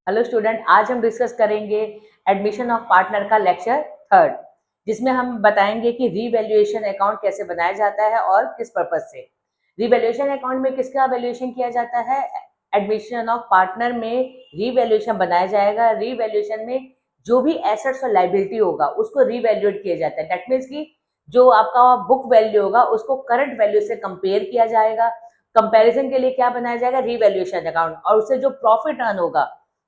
Hello student, आज हम discuss करेंगे एडमिशन ऑफ पार्टनर का लेक्चर थर्ड, जिसमें हम बताएंगे कि रीवैल्यूएशन अकाउंट कैसे बनाया जाता है और किस पर्पज से। रीवैल्यूएशन अकाउंट में किसका वैल्यूएशन किया जाता है? एडमिशन ऑफ पार्टनर में रीवैल्यूएशन बनाया जाएगा। रीवैल्यूएशन में जो भी एसेट्स और लाइबिलिटी होगा उसको रीवैल्यूएट किया जाता है। दैट मीन्स कि जो आपका बुक वैल्यू होगा उसको करंट वैल्यू से कंपेयर किया जाएगा। कंपैरिजन के लिए क्या बनाया जाएगा? Revaluation account. और उससे जो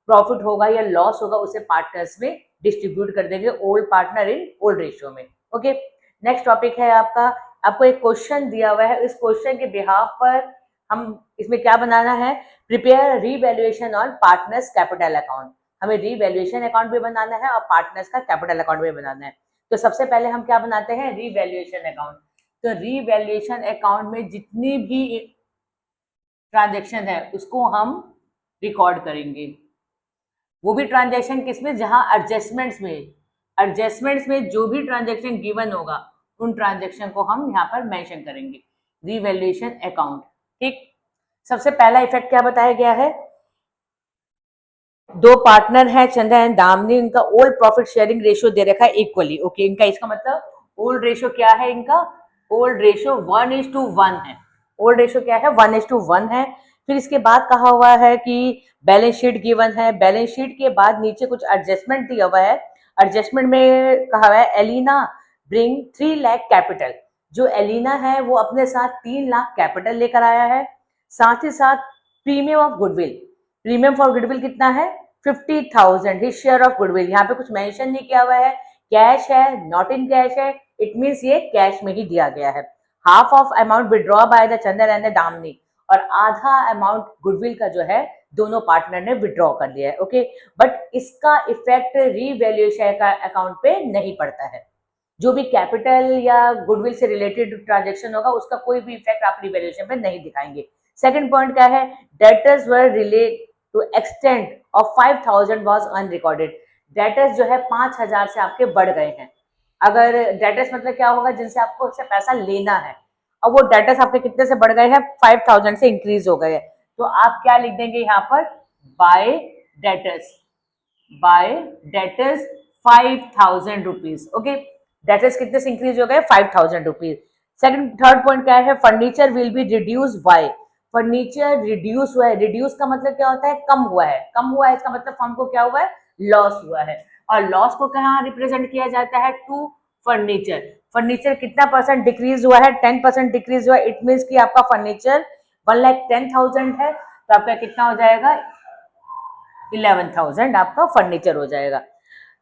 प्रॉफिट होगा या लॉस होगा उसे पार्टनर्स में डिस्ट्रीब्यूट कर देंगे, old partner in old ratio में। ओके, नेक्स्ट टॉपिक है आपको एक क्वेश्चन दिया हुआ है। इस क्वेश्चन के बिहाफ पर हम इसमें क्या बनाना है? Prepare revaluation on partners capital account. हमें रीवैल्यूएशन अकाउंट भी बनाना है और पार्टनर्स का कैपिटल अकाउंट भी बनाना है। तो सबसे पहले हम क्या बनाते हैं? Revaluation account. तो रीवैल्यूएशन अकाउंट में जितनी भी ट्रांजेक्शन है उसको हम रिकॉर्ड करेंगे। वो भी ट्रांजैक्शन किसमें? जहां एडजस्टमेंट्स में जो भी ट्रांजैक्शन गिवन होगा उन ट्रांजैक्शन को हम यहाँ पर मेंशन करेंगे। Revaluation account. ठीक, सबसे पहला इफेक्ट क्या बताया गया है? दो पार्टनर हैं, चंदा एंड दामनी, इनका ओल्ड प्रॉफिट शेयरिंग रेशियो दे रखा है इक्वली। ओके, इनका इसका मतलब ओल्ड रेशियो क्या है? इनका ओल्ड रेशियो 1:1 है। ओल्ड रेशियो क्या है? 1:1 है। फिर इसके बाद कहा हुआ है कि बैलेंस शीट गिवन है। बैलेंस शीट के बाद नीचे कुछ एडजस्टमेंट दिया हुआ है। एडजस्टमेंट में कहा हुआ है एलिना ब्रिंग 3 लाख कैपिटल। जो एलिना है वो अपने साथ 3 लाख कैपिटल लेकर आया है। साथ ही साथ premium of goodwill, premium for goodwill कितना है? 50,000 हिज शेयर ऑफ गुडविल। यहाँ पे कुछ मेंशन नहीं किया हुआ है, कैश है, नॉट इन कैश है। इट मीन्स ये कैश में ही दिया गया है। Half of amount withdraw by the Chandan and the Damini, और आधा अमाउंट गुडविल का जो है दोनों पार्टनर ने विड्रॉ कर लिया है। ओके, बट इसका इफेक्ट रीवैल्यूएशन का अकाउंट पे नहीं पड़ता है। जो भी कैपिटल या गुडविल से रिलेटेड ट्रांजेक्शन होगा उसका कोई भी इफेक्ट आप रिवैल्यूएशन पे नहीं दिखाएंगे। सेकंड पॉइंट क्या है? Debtors were relate to extent of 5,000 was unrecorded. Debtors जो है 5,000 से आपके बढ़ गए हैं। अगर डेटर्स मतलब क्या होगा? जिनसे आपको उससे पैसा लेना है, और वो डेटर्स आपके कितने से बढ़ गए हैं? 5,000 से इंक्रीज हो गए हैं। तो आप क्या लिख देंगे यहाँ पर? Bye debtors, bye debtors 5,000 rupees. Okay, debtors कितने से इंक्रीज हो गए? 5,000 रुपीज। सेकंड थर्ड पॉइंट क्या है? Furniture will be reduce by. Furniture reduce हुआ है। रिड्यूस का मतलब क्या होता है? कम हुआ है। कम हुआ है इसका मतलब फर्म को क्या हुआ है? लॉस हुआ है। और लॉस को कहाँ रिप्रेजेंट किया जाता है? To furniture. फर्नीचर कितना परसेंट डिक्रीज हुआ है? 10% डिक्रीज हुआ है। इट मीन्स कि आपका फर्नीचर 1,10,000 है, तो आपका कितना हो जाएगा? 11,000 आपका फर्नीचर हो जाएगा।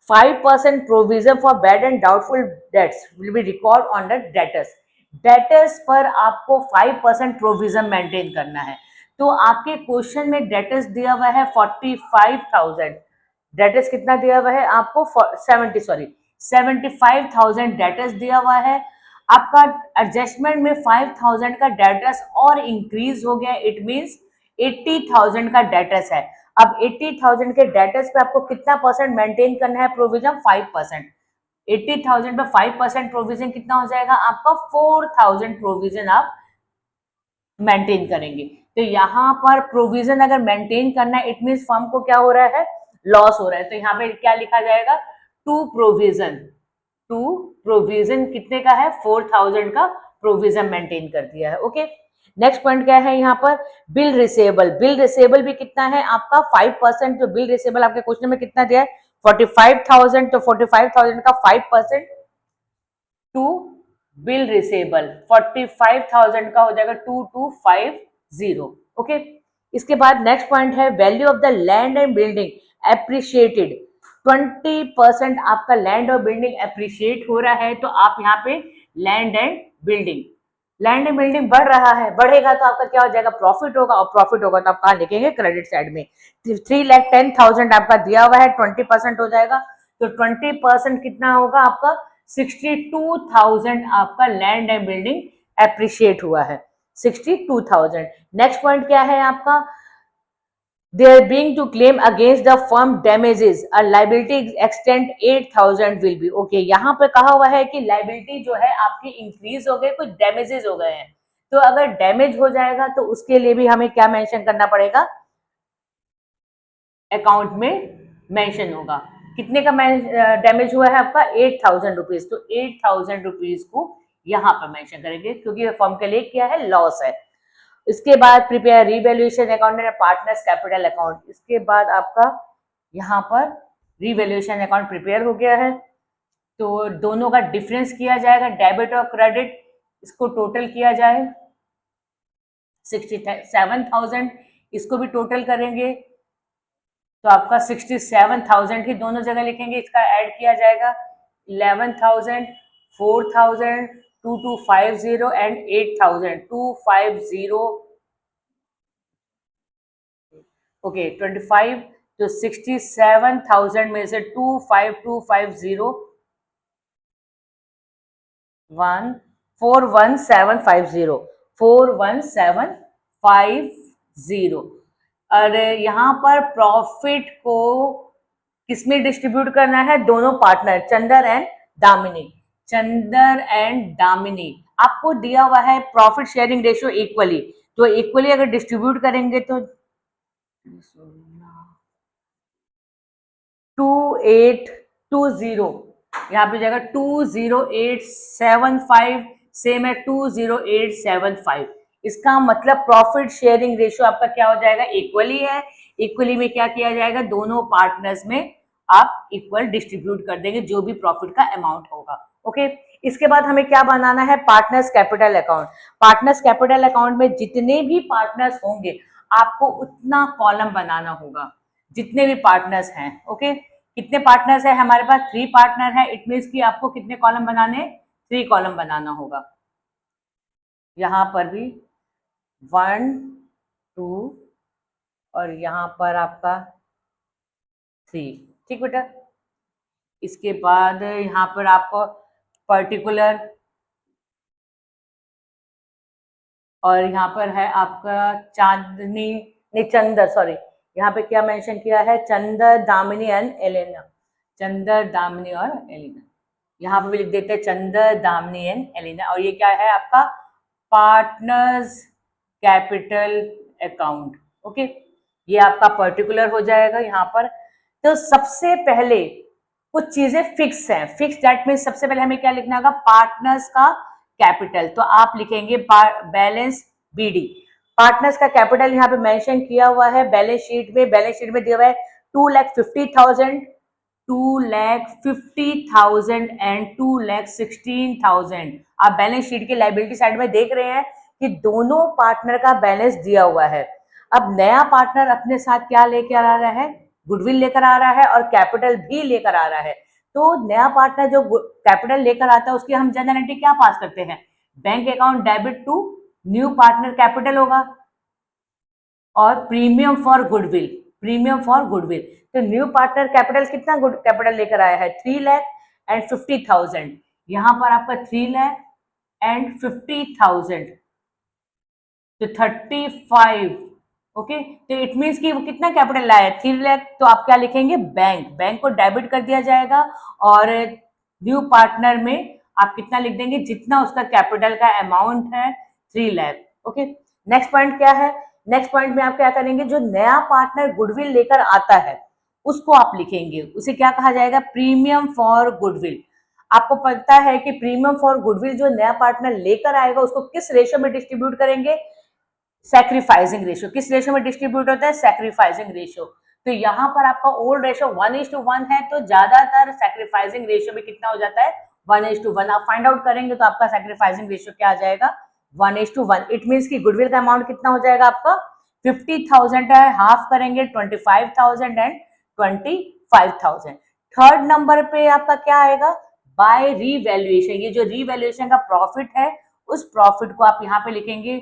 5% provision for bad and doubtful debts will be record on the debtors. Debtors पर आपको 5% प्रोविजन मेंटेन करना है। तो आपके क्वेश्चन में डेटर्स दिया हुआ है 45,000। डेटर्स कितना दिया हुआ है आपको? 75,000 डेटर्स दिया हुआ है। आपका एडजस्टमेंट में 5,000 का डेटर्स और इंक्रीज हो गया। इट मीन्स 80,000 का डेटर्स है। अब 80,000 के डेटर्स पे आपको कितना परसेंट मेंटेन करना है? प्रोविजन 5%। 80,000 पे 5% प्रोविजन कितना हो जाएगा आपका? 4,000 प्रोविजन आप मेंटेन करेंगे। तो यहाँ पर प्रोविजन अगर मेंटेन करना है, इट मीन फर्म को क्या हो रहा है? लॉस हो रहा है। तो यहाँ पे क्या लिखा जाएगा? To provision. टू प्रोविजन कितने का है? 4,000 का प्रोविजन मेंटेन कर दिया है। ओके, नेक्स्ट पॉइंट क्या है यहाँ पर? Bill receivable. बिल रिसेबल भी कितना है आपका? 5%। जो बिल रिसेबल आपके क्वेश्चन में कितना दिया है? 45,000। तो 45,000 का 5% टू बिल रिसेबल 45,000 का हो जाएगा 2250। ओके, इसके बाद नेक्स्ट पॉइंट है value of the land and building appreciated. 20% आपका लैंड और बिल्डिंग एप्रिशिएट हो रहा है। तो आप यहाँ पे लैंड एंड बिल्डिंग बढ़ रहा है, बढ़ेगा तो आपका क्या हो जाएगा? प्रॉफिट होगा, और प्रॉफिट होगा तो आप कहाँ लिखेंगे? क्रेडिट साइड में। 3,10,000 आपका दिया हुआ है, 20% हो जाएगा। तो 20% कितना होगा आपका? 62,000 आपका लैंड एंड बिल्डिंग एप्रिशिएट हुआ है। 62,000। नेक्स्ट पॉइंट क्या है आपका? There being to claim against the firm damages, a liability extent 8,000 will be okay। यहाँ पे कहा हुआ है कि लाइबिलिटी जो है आपकी इंक्रीज हो गई, कुछ डैमेजेस हो गए हैं। तो अगर डैमेज हो जाएगा तो उसके लिए भी हमें क्या मेंशन करना पड़ेगा? अकाउंट में मेंशन होगा। कितने का डैमेज हुआ है आपका 8,000 रुपीज, तो 8,000 रुपीज को यहाँ पर मेंशन करेंगे क्योंकि फर्म के लिए क्या है, लॉस है। इसके बाद prepare revaluation account and partners capital account. इसके बाद आपका यहाँ पर रिवैल्यूएशन अकाउंट प्रिपेयर हो गया है, तो दोनों का डिफरेंस किया जाएगा, डेबिट और क्रेडिट, इसको टोटल किया जाए 67,000, इसको भी टोटल करेंगे तो आपका 67,000 ही दोनों जगह लिखेंगे, इसका ऐड किया जाएगा 11,000, 4,000, 2,250 एंड 8,000, 250, ओके 25, तो 67,000 में से 25250 41750 41750। और यहाँ पर प्रॉफिट को किसमें डिस्ट्रीब्यूट करना है, दोनों partner Chandar and Damini, Chandar and Damini. आपको दिया हुआ है प्रॉफिट शेयरिंग रेशियो इक्वली, तो इक्वली अगर डिस्ट्रीब्यूट करेंगे तो 2820, यहाँ पे जाएगा 20875, सेम है 20875। इसका मतलब प्रॉफिट शेयरिंग रेशियो आपका क्या हो जाएगा, इक्वली है। इक्वली में क्या किया जाएगा, दोनों पार्टनर्स में आप इक्वल डिस्ट्रीब्यूट कर देंगे जो भी प्रॉफिट का अमाउंट होगा। ओके, इसके बाद हमें क्या बनाना है, partners capital account. Partners capital account में जितने भी पार्टनर्स होंगे आपको उतना कॉलम बनाना होगा, जितने भी पार्टनर्स हैं। ओके, कितने पार्टनर्स है हमारे पास, 3 पार्टनर है, इट मीन्स कि आपको कितने कॉलम बनाने, 3 कॉलम बनाना होगा। यहां पर भी 1 2 और यहां पर आपका 3, ठीक बेटा। इसके बाद यहाँ पर आपको पर्टिकुलर, और यहाँ पर है आपका चांदनी, नहीं चंदर, सॉरी, यहाँ पे क्या मेंशन किया है, चंदर, दामिनी एंड एलेना, चंदर, दामिनी और एलिना। यहाँ पे भी लिख देते हैं चंदर, दामिनी एंड एलिना। और ये क्या है आपका पार्टनर्स कैपिटल अकाउंट। ओके, ये आपका पर्टिकुलर हो जाएगा यहाँ पर। तो सबसे पहले कुछ चीजें फिक्स हैं, फिक्स दैट मीन सबसे पहले हमें क्या लिखना होगा, पार्टनर्स का कैपिटल, तो आप लिखेंगे बैलेंस बीडी। पार्टनर्स का कैपिटल यहाँ पे मेंशन किया हुआ है बैलेंस शीट में, बैलेंस शीट में दिया हुआ है 2,50,000, 2,50,000 एंड 2,16,000। आप बैलेंस शीट की लायबिलिटी साइड में देख रहे हैं कि दोनों पार्टनर का बैलेंस दिया हुआ है। अब नया पार्टनर अपने साथ क्या लेकर आ रहा है, गुडविल लेकर आ रहा है और कैपिटल भी लेकर आ रहा है। तो नया पार्टनर जो कैपिटल लेकर आता है उसकी हम जनरल एंट्री क्या पास करते हैं, bank account debit to new partner capital होगा और premium for goodwill, premium for goodwill. तो न्यू पार्टनर कैपिटल कितना गुड कैपिटल लेकर आया है, 3,50,000। यहाँ पर आपका 3,50,000, तो 35। ओके, तो इट मीन्स कि वो कितना कैपिटल लाया है, 3 लाख। तो आप क्या लिखेंगे, बैंक, बैंक को डेबिट कर दिया जाएगा और न्यू पार्टनर में आप कितना लिख देंगे, जितना उसका कैपिटल का अमाउंट है 3 लाख। ओके, नेक्स्ट पॉइंट क्या है, नेक्स्ट पॉइंट में आप क्या करेंगे, जो नया पार्टनर गुडविल लेकर आता है उसको आप लिखेंगे, उसे क्या कहा जाएगा, प्रीमियम फॉर गुडविल। आपको पता है कि प्रीमियम फॉर गुडविल जो नया पार्टनर लेकर आएगा उसको किस रेशियो में डिस्ट्रीब्यूट करेंगे, सैक्रिफाइसिंग रेशियो। किस रेशियो में डिस्ट्रीब्यूट होता है, सैक्रिफाइसिंग रेशियो। तो यहाँ पर आपका ओल्ड रेशियो 1:1 है, तो ज्यादातर सैक्रिफाइसिंग रेशियो में कितना हो जाता है, 1:1। आप फाइंड आउट करेंगे तो आपका सैक्रिफाइसिंग रेशियो क्या आ जाएगा, 1:1। इट मीन्स की गुडविल का अमाउंट कितना हो जाएगा आपका 50,000 है, हाफ करेंगे 25,000 एंड 25,000। थर्ड नंबर पे आपका क्या आएगा, बाय रीवैल्यूएशन। ये जो रीवैल्यूएशन का प्रॉफिट है उस प्रॉफिट को आप यहाँ पे लिखेंगे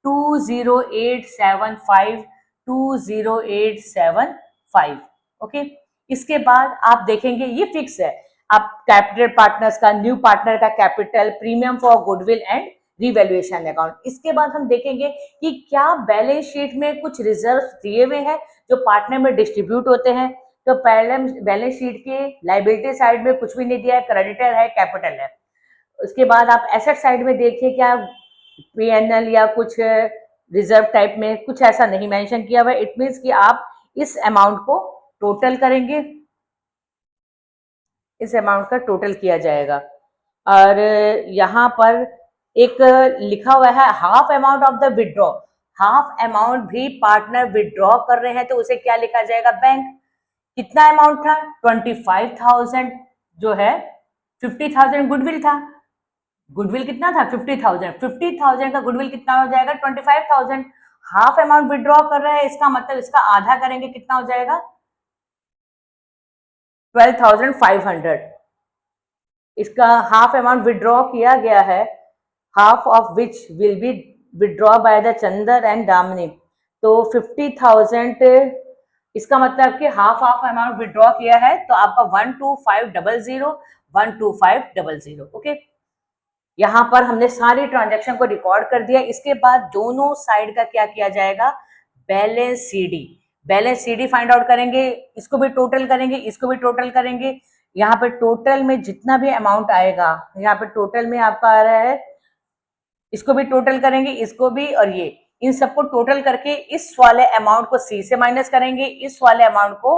20875, 20875। ओके, इसके बाद आप देखेंगे ये फिक्स है, आप कैपिटल पार्टनर्स का, न्यू पार्टनर का capital, premium for goodwill and revaluation account. इसके बाद हम देखेंगे कि क्या बैलेंस शीट में कुछ रिजर्व दिए हुए हैं जो पार्टनर में डिस्ट्रीब्यूट होते हैं। तो पहले बैलेंस शीट के लाइबिलिटी साइड में कुछ भी नहीं दिया है, क्रेडिटर है, कैपिटल है। उसके बाद आप एसेट साइड में देखिए क्या पीएनएल या कुछ रिजर्व टाइप में कुछ ऐसा नहीं मेंशन किया हुआ है। इट मीन्स कि आप इस अमाउंट को टोटल करेंगे, इस अमाउंट का टोटल किया जाएगा। और यहाँ पर एक लिखा हुआ है half amount of the withdraw, half amount भी पार्टनर विड्रॉ कर रहे हैं तो उसे क्या लिखा जाएगा, बैंक। कितना अमाउंट था, 25,000 जो है, 50,000 गुडविल था, गुडविल कितना था, 50,000, 50,000 का गुडविल कितना हो जाएगा, 25,000। हाफ अमाउंट विड्रॉ कर रहे हैं, इसका मतलब इसका आधा करेंगे, कितना हो जाएगा, 12,500। इसका हाफ अमाउंट विड्रॉ किया गया है, half of which will be withdraw by the Chandar and Damini. तो 50,000, इसका मतलब कि हाफ ऑफ अमाउंट विड्रॉ किया है, तो आपका 12500, 12500। ओके, यहाँ पर हमने सारी ट्रांजैक्शन को रिकॉर्ड कर दिया। इसके बाद दोनों साइड का क्या किया जाएगा, balance CD, balance CD find out करेंगे, इसको भी टोटल करेंगे, इसको भी टोटल करेंगे। यहाँ पे टोटल में जितना भी अमाउंट आएगा, यहाँ पे टोटल में आपका आ रहा है, इसको भी टोटल करेंगे, इसको भी, और ये इन सबको टोटल करके इस वाले अमाउंट को सी से माइनस करेंगे, इस वाले अमाउंट को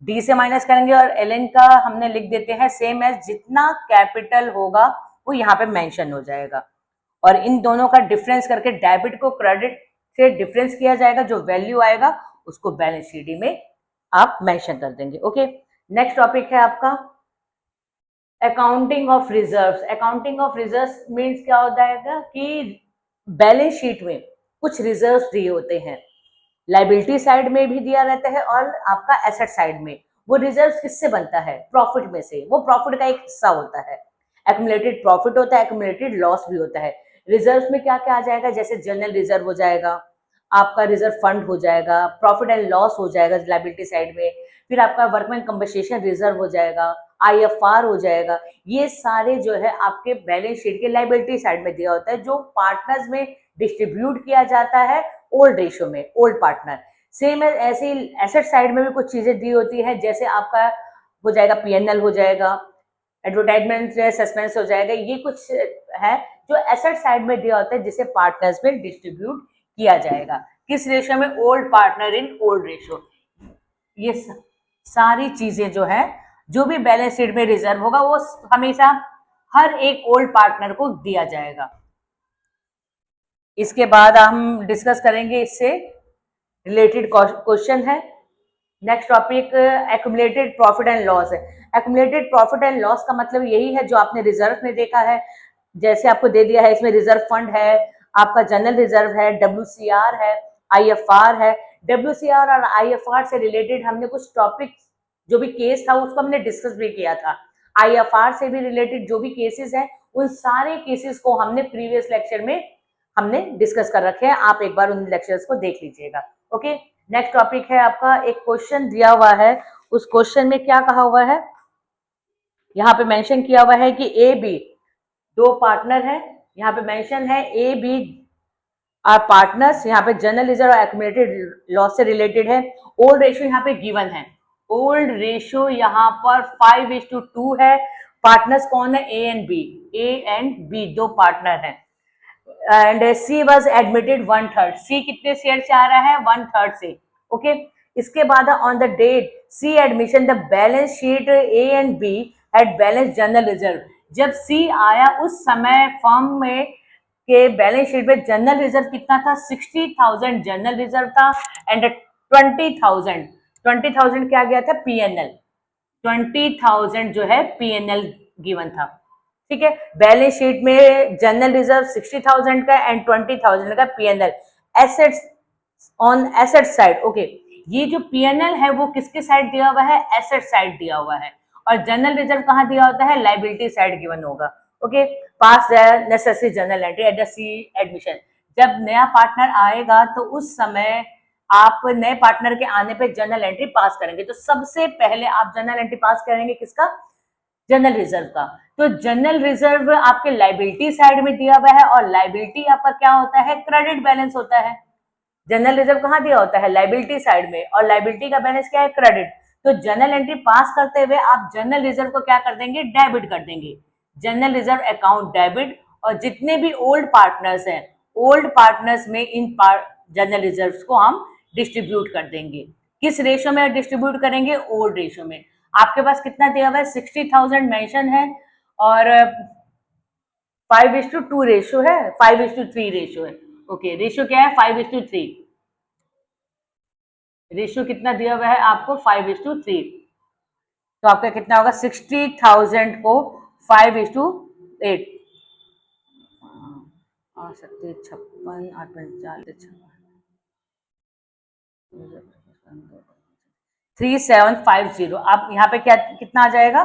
डी से माइनस करेंगे, और एलएन का हमने लिख देते हैं सेम एज, जितना कैपिटल होगा वो यहाँ पे मेंशन हो जाएगा। और इन दोनों का डिफरेंस करके डेबिट को क्रेडिट से डिफरेंस किया जाएगा, जो वैल्यू आएगा उसको बैलेंस शीट में आप मेंशन कर देंगे। ओके, नेक्स्ट टॉपिक है आपका accounting of reserves. Accounting of reserves means क्या होता है कि बैलेंस शीट में कुछ रिजर्व्स दिए होते हैं, लाइबिलिटी साइड में भी दिया रहता है और आपका एसेट साइड में। वो रिजर्व्स किससे बनता है, प्रॉफिट में से, वो प्रॉफिट का एक हिस्सा होता है। एक्यूमुलेटेड प्रॉफिट होता है, एक्यूमुलेटेड लॉस भी होता है। रिजर्व्स में क्या क्या आ जाएगा, जैसे जनरल रिजर्व हो जाएगा, आपका रिजर्व फंड हो जाएगा, प्रॉफिट एंड लॉस हो जाएगा लाइबिलिटी साइड में, फिर आपका वर्कमैन कंपनसेशन रिजर्व हो जाएगा, आईएफआर हो जाएगा। ये सारे जो है आपके बैलेंस शीट के लाइबिलिटी साइड में दिया होता है, जो पार्टनर्स में डिस्ट्रीब्यूट किया जाता है ओल्ड रेशियो में, ओल्ड पार्टनर। सेम ऐसे ही एसेट साइड में भी कुछ चीजें दी होती है, जैसे आपका हो जाएगा पीएनएल हो जाएगा, एडवर्टाइजमेंट सस्पेंस हो जाएगा। ये कुछ है जो एसेट साइड में दिया होता है, जिसे पार्टनर्स में डिस्ट्रीब्यूट किया जाएगा। किस रेशियो में, old partner in old ratio. ये सारी चीजें जो है, जो भी बैलेंस शीट में रिजर्व होगा वो हमेशा हर एक ओल्ड पार्टनर को दिया जाएगा। इसके बाद हम डिस्कस करेंगे, इससे रिलेटेड क्वेश्चन है। Next topic accumulated profit and loss है। एक्यूमुलेटेड प्रॉफिट एंड लॉस का मतलब यही है जो आपने रिजर्व में देखा है, जैसे आपको दे दिया है, इसमें रिजर्व फंड है, आपका जनरल रिजर्व है, डब्ल्यूसीआर है, आईएफआर है। डब्ल्यूसीआर और आईएफआर से रिलेटेड हमने कुछ टॉपिक, जो भी केस था उसको हमने डिस्कस भी किया था। आईएफआर से भी रिलेटेड जो भी केसेस हैं, उन सारे केसेस को हमने प्रीवियस लेक्चर में हमने डिस्कस कर रखे हैं, आप एक बार उन लेक्चर्स को देख लीजिएगा। ओके, नेक्स्ट टॉपिक है आपका, एक क्वेश्चन दिया हुआ है, उस क्वेश्चन में क्या कहा हुआ है, यहाँ पे मेंशन किया हुआ है कि ए बी दो पार्टनर है, यहाँ पे मेंशन है ए बी आर पार्टनर्स, यहाँ पे जनरल रिजर्व और एक्यूमुलेटेड लॉस से रिलेटेड है। ओल्ड रेशियो यहाँ पे गिवन है, ओल्ड रेशियो यहाँ पर 5:2 है। पार्टनर्स कौन है, ए एंड बी दो पार्टनर हैं। एंड सी वॉज एडमिटेड 1/3, सी कितने शेयर से आ रहा है, 1/3 से। ओके, इसके बाद on the date C admission the balance sheet A and B had balance general reserve. जब सी आया उस समय फर्म में के बैलेंस शीट में जनरल रिजर्व कितना था, 60,000 जनरल रिजर्व था, एंड 20,000 क्या गया था, पीएनएल, 20,000 जो है पीएनएल गिवन था। ठीक है, बैलेंस शीट में जनरल रिजर्व 60,000 का एंड 20,000 का PNL. Assets on asset side, okay, ये जो पीएनएल है वो किसके साइड दिया हुआ है, एसेट साइड दिया हुआ है, और जनरल रिजर्व कहाँ दिया होता है, लाइबिलिटी साइड गिवन होगा। Okay, pass the necessary journal entry at the C admission. जब नया पार्टनर आएगा तो उस समय आप नए पार्टनर के आने पे जनरल एंट्री पास करेंगे, तो सबसे पहले आप जनरल एंट्री पास करेंगे किसका, जनरल रिजर्व का। तो जनरल रिजर्व आपके लाइबिलिटी साइड में दिया हुआ है, और लाइबिलिटी आपका क्या होता है, क्रेडिट बैलेंस होता है। जनरल रिजर्व कहाँ दिया होता है, लाइबिलिटी साइड में, और लाइबिलिटी का बैलेंस क्या है, क्रेडिट। तो जनरल एंट्री पास करते हुए आप जनरल रिजर्व को क्या कर देंगे, डेबिट कर देंगे, जनरल रिजर्व अकाउंट डेबिट। और जितने भी ओल्ड पार्टनर्स हैं, ओल्ड पार्टनर्स में इन जनरल रिजर्व्स को हम डिस्ट्रीब्यूट कर देंगे। किस रेशो में डिस्ट्रीब्यूट करेंगे? ओल्ड रेशो में। आपके पास कितना दिया हुआ है? 60,000 मेंशन है और 5:2 रेशो है, 5:3 रेशो है। ओके, रेशो क्या है? 5:3। रेशो कितना दिया हुआ है आपको? 5:3। तो आपका कितना होगा? 60,000 को 5:8, 56, 8, 3750। अब यहाँ पे क्या कितना आ जाएगा?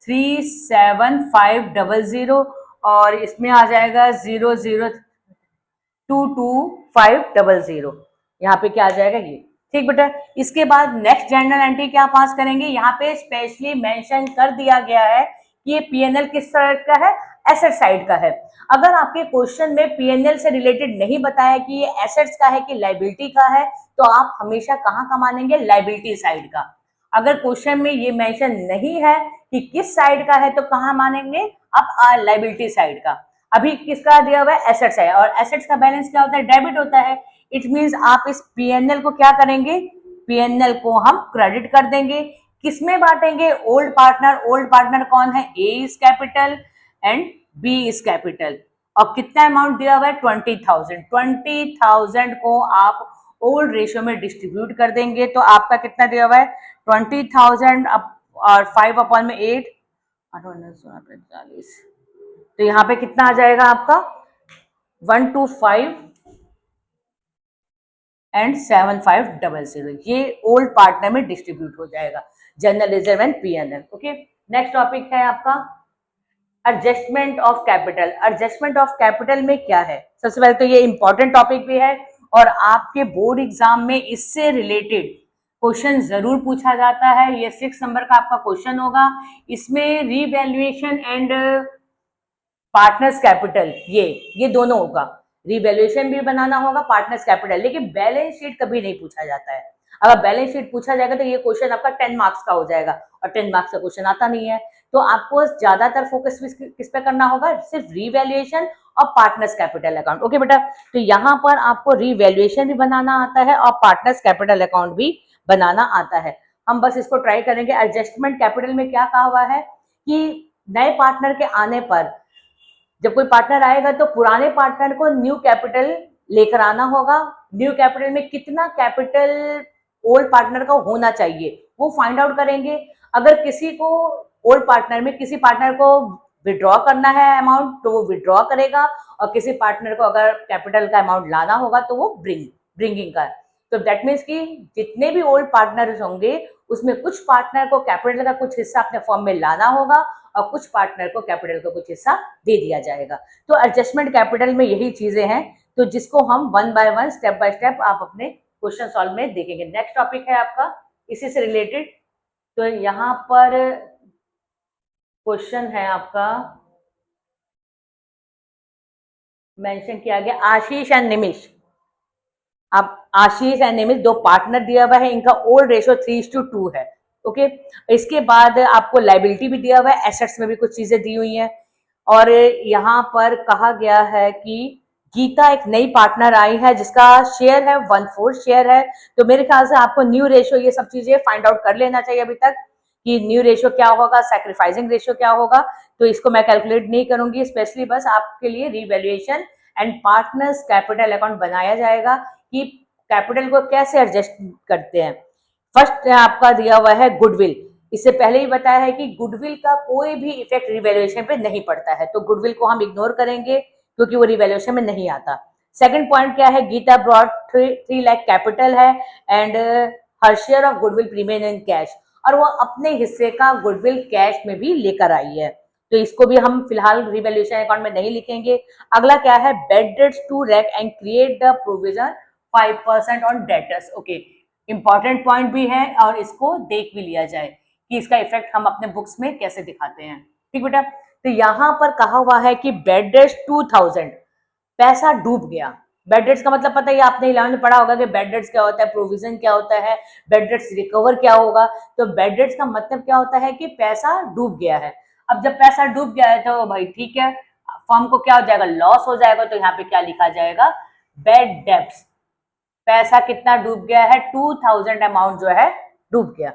37500 और इसमें आ जाएगा 0022500। यहाँ पे क्या आ जाएगा? ये ठीक बेटा। इसके बाद नेक्स्ट जर्नल एंट्री क्या पास करेंगे? यहाँ पे स्पेशली मेंशन कर दिया गया है कि ये पीएनएल किस साइड का है? एसेट साइड का है। अगर आपके क्वेश्चन में पीएनएल से रिलेटेड नहीं बताया कि ये एसेट्स का है कि लाइबिलिटी का है, तो आप हमेशा कहाँ का मानेंगे? लाइबिलिटी साइड का। अगर क्वेश्चन में ये मेंशन नहीं है कि किस साइड का है, तो कहाँ मानेंगे? आप लाइबिलिटी साइड का। अभी किसका दिया हुआ है? एसेट्स है, और एसेट्स का बैलेंस क्या होता है? डेबिट होता है। इट मींस आप इस पीएनएल को क्या करेंगे? पीएनएल को हम क्रेडिट कर देंगे। किसमें बांटेंगे? Old partner. ओल्ड पार्टनर कौन है? A is capital and B is capital. और कितना अमाउंट दिया हुआ है? 20,000। 20,000 को आप ओल्ड रेशियो में डिस्ट्रीब्यूट कर देंगे, तो आपका कितना दिया हुआ है? 20,000 और 5/8, 8,945। तो यहाँ पे कितना आ जाएगा आपका? 125 एंड 7500। ये ओल्ड पार्टनर में डिस्ट्रीब्यूट हो जाएगा, general reserve and PNL. Okay, next topic है आपका adjustment of capital. Adjustment of capital में क्या है? सबसे पहले तो ये इंपॉर्टेंट टॉपिक भी है और आपके बोर्ड एग्जाम में इससे रिलेटेड क्वेश्चन जरूर पूछा जाता है। ये 6 नंबर का आपका क्वेश्चन होगा। इसमें रीवैल्यूएशन एंड पार्टनर्स कैपिटल, ये दोनों होगा। रिवैल्यूएशन भी बनाना होगा, पार्टनर्स कैपिटल। लेकिन बैलेंस शीट कभी नहीं पूछा जाता है। अगर बैलेंस शीट पूछा जाएगा तो ये क्वेश्चन आपका 10 मार्क्स का हो जाएगा, और 10 मार्क्स का क्वेश्चन आता नहीं है। तो आपको ज्यादातर फोकस किस पे करना होगा? सिर्फ रिवैल्यूएशन और पार्टनर्स कैपिटल अकाउंट। ओके बेटा, तो यहाँ पर आपको रिवैल्यूएशन भी बनाना आता है और पार्टनर्स कैपिटल अकाउंट भी बनाना आता है। हम बस इसको ट्राई करेंगे। एडजस्टमेंट कैपिटल में क्या कहा हुआ है कि नए पार्टनर के आने पर, जब कोई पार्टनर आएगा तो पुराने पार्टनर को न्यू कैपिटल लेकर आना होगा। न्यू कैपिटल में कितना कैपिटल ओल्ड पार्टनर का होना चाहिए वो फाइंड आउट करेंगे। अगर किसी को ओल्ड पार्टनर में किसी पार्टनर को विड्रॉ करना है अमाउंट, तो वो विड्रॉ करेगा, और किसी पार्टनर को अगर कैपिटल का अमाउंट लाना होगा तो वो ब्रिंगिंग का। तो दैट मीन्स कि जितने भी ओल्ड पार्टनर्स होंगे उसमें कुछ पार्टनर को कैपिटल का कुछ हिस्सा अपने फॉर्म में लाना होगा और कुछ पार्टनर को कैपिटल का कुछ हिस्सा दे दिया जाएगा। तो एडजस्टमेंट कैपिटल में यही चीजें हैं, तो जिसको हम one by one step by step आप अपने क्वेश्चन सॉल्व में देखेंगे। नेक्स्ट टॉपिक है आपका इसी से रिलेटेड। तो यहाँ पर क्वेश्चन है आपका, मेंशन किया गया आशीष एंड निमिष। अब आशीष एंड निमिष दो पार्टनर दिया हुआ है, इनका ओल्ड रेशो 3:2 है। ओके, इसके बाद आपको लाइबिलिटी भी दिया हुआ है, एसेट्स में भी कुछ चीजें दी हुई हैं। और यहाँ पर कहा गया है कि गीता एक नई पार्टनर आई है जिसका शेयर है 1/4 शेयर है। तो मेरे ख्याल से आपको न्यू रेशो ये सब चीजें फाइंड आउट कर लेना चाहिए अभी तक कि न्यू रेशो क्या होगा, सैक्रिफाइसिंग रेशो क्या होगा। तो इसको मैं कैलकुलेट नहीं करूंगी, स्पेशली बस आपके लिए revaluation and partners capital account बनाया जाएगा कि कैपिटल को कैसे एडजस्ट करते हैं। फर्स्ट आपका दिया हुआ है गुडविल। इससे पहले ही बताया है कि गुडविल का कोई भी इफेक्ट रिवैल्यूएशन पे नहीं पड़ता है, तो गुडविल को हम इग्नोर करेंगे क्योंकि वो रिवैल्यूएशन में नहीं आता। सेकंड पॉइंट क्या है? गीता ब्रॉड 3 लाख कैपिटल है and her share of goodwill remain in cash, और वो अपने हिस्से का गुडविल कैश में भी लेकर आई है। तो इसको भी हम फिलहाल रिवैल्यूएशन अकाउंट में नहीं लिखेंगे। अगला क्या है? Bad debts 2 lakh and create the provision 5% on debtors. Okay, important point भी है और इसको देख भी लिया जाए कि इसका इफेक्ट हम अपने बुक्स में कैसे दिखाते हैं। ठीक बेटा, तो यहाँ पर कहा हुआ है कि बेड डेट्स 2000, पैसा डूब गया। बेड डेट्स का मतलब पता ही आपने 11 में पढ़ा होगा कि बेड डेट्स क्या होता है, प्रोविजन क्या होता है, बेड डेट्स रिकवर क्या होगा। तो बेड डेट्स का मतलब क्या होता है कि पैसा डूब गया है। अब जब पैसा डूब गया है तो भाई ठीक है, फर्म को क्या हो जाएगा? लॉस हो जाएगा। तो यहाँ पे क्या लिखा जाएगा? Bad debts. पैसा कितना डूब गया है, 2000 अमाउंट जो है डूब गया।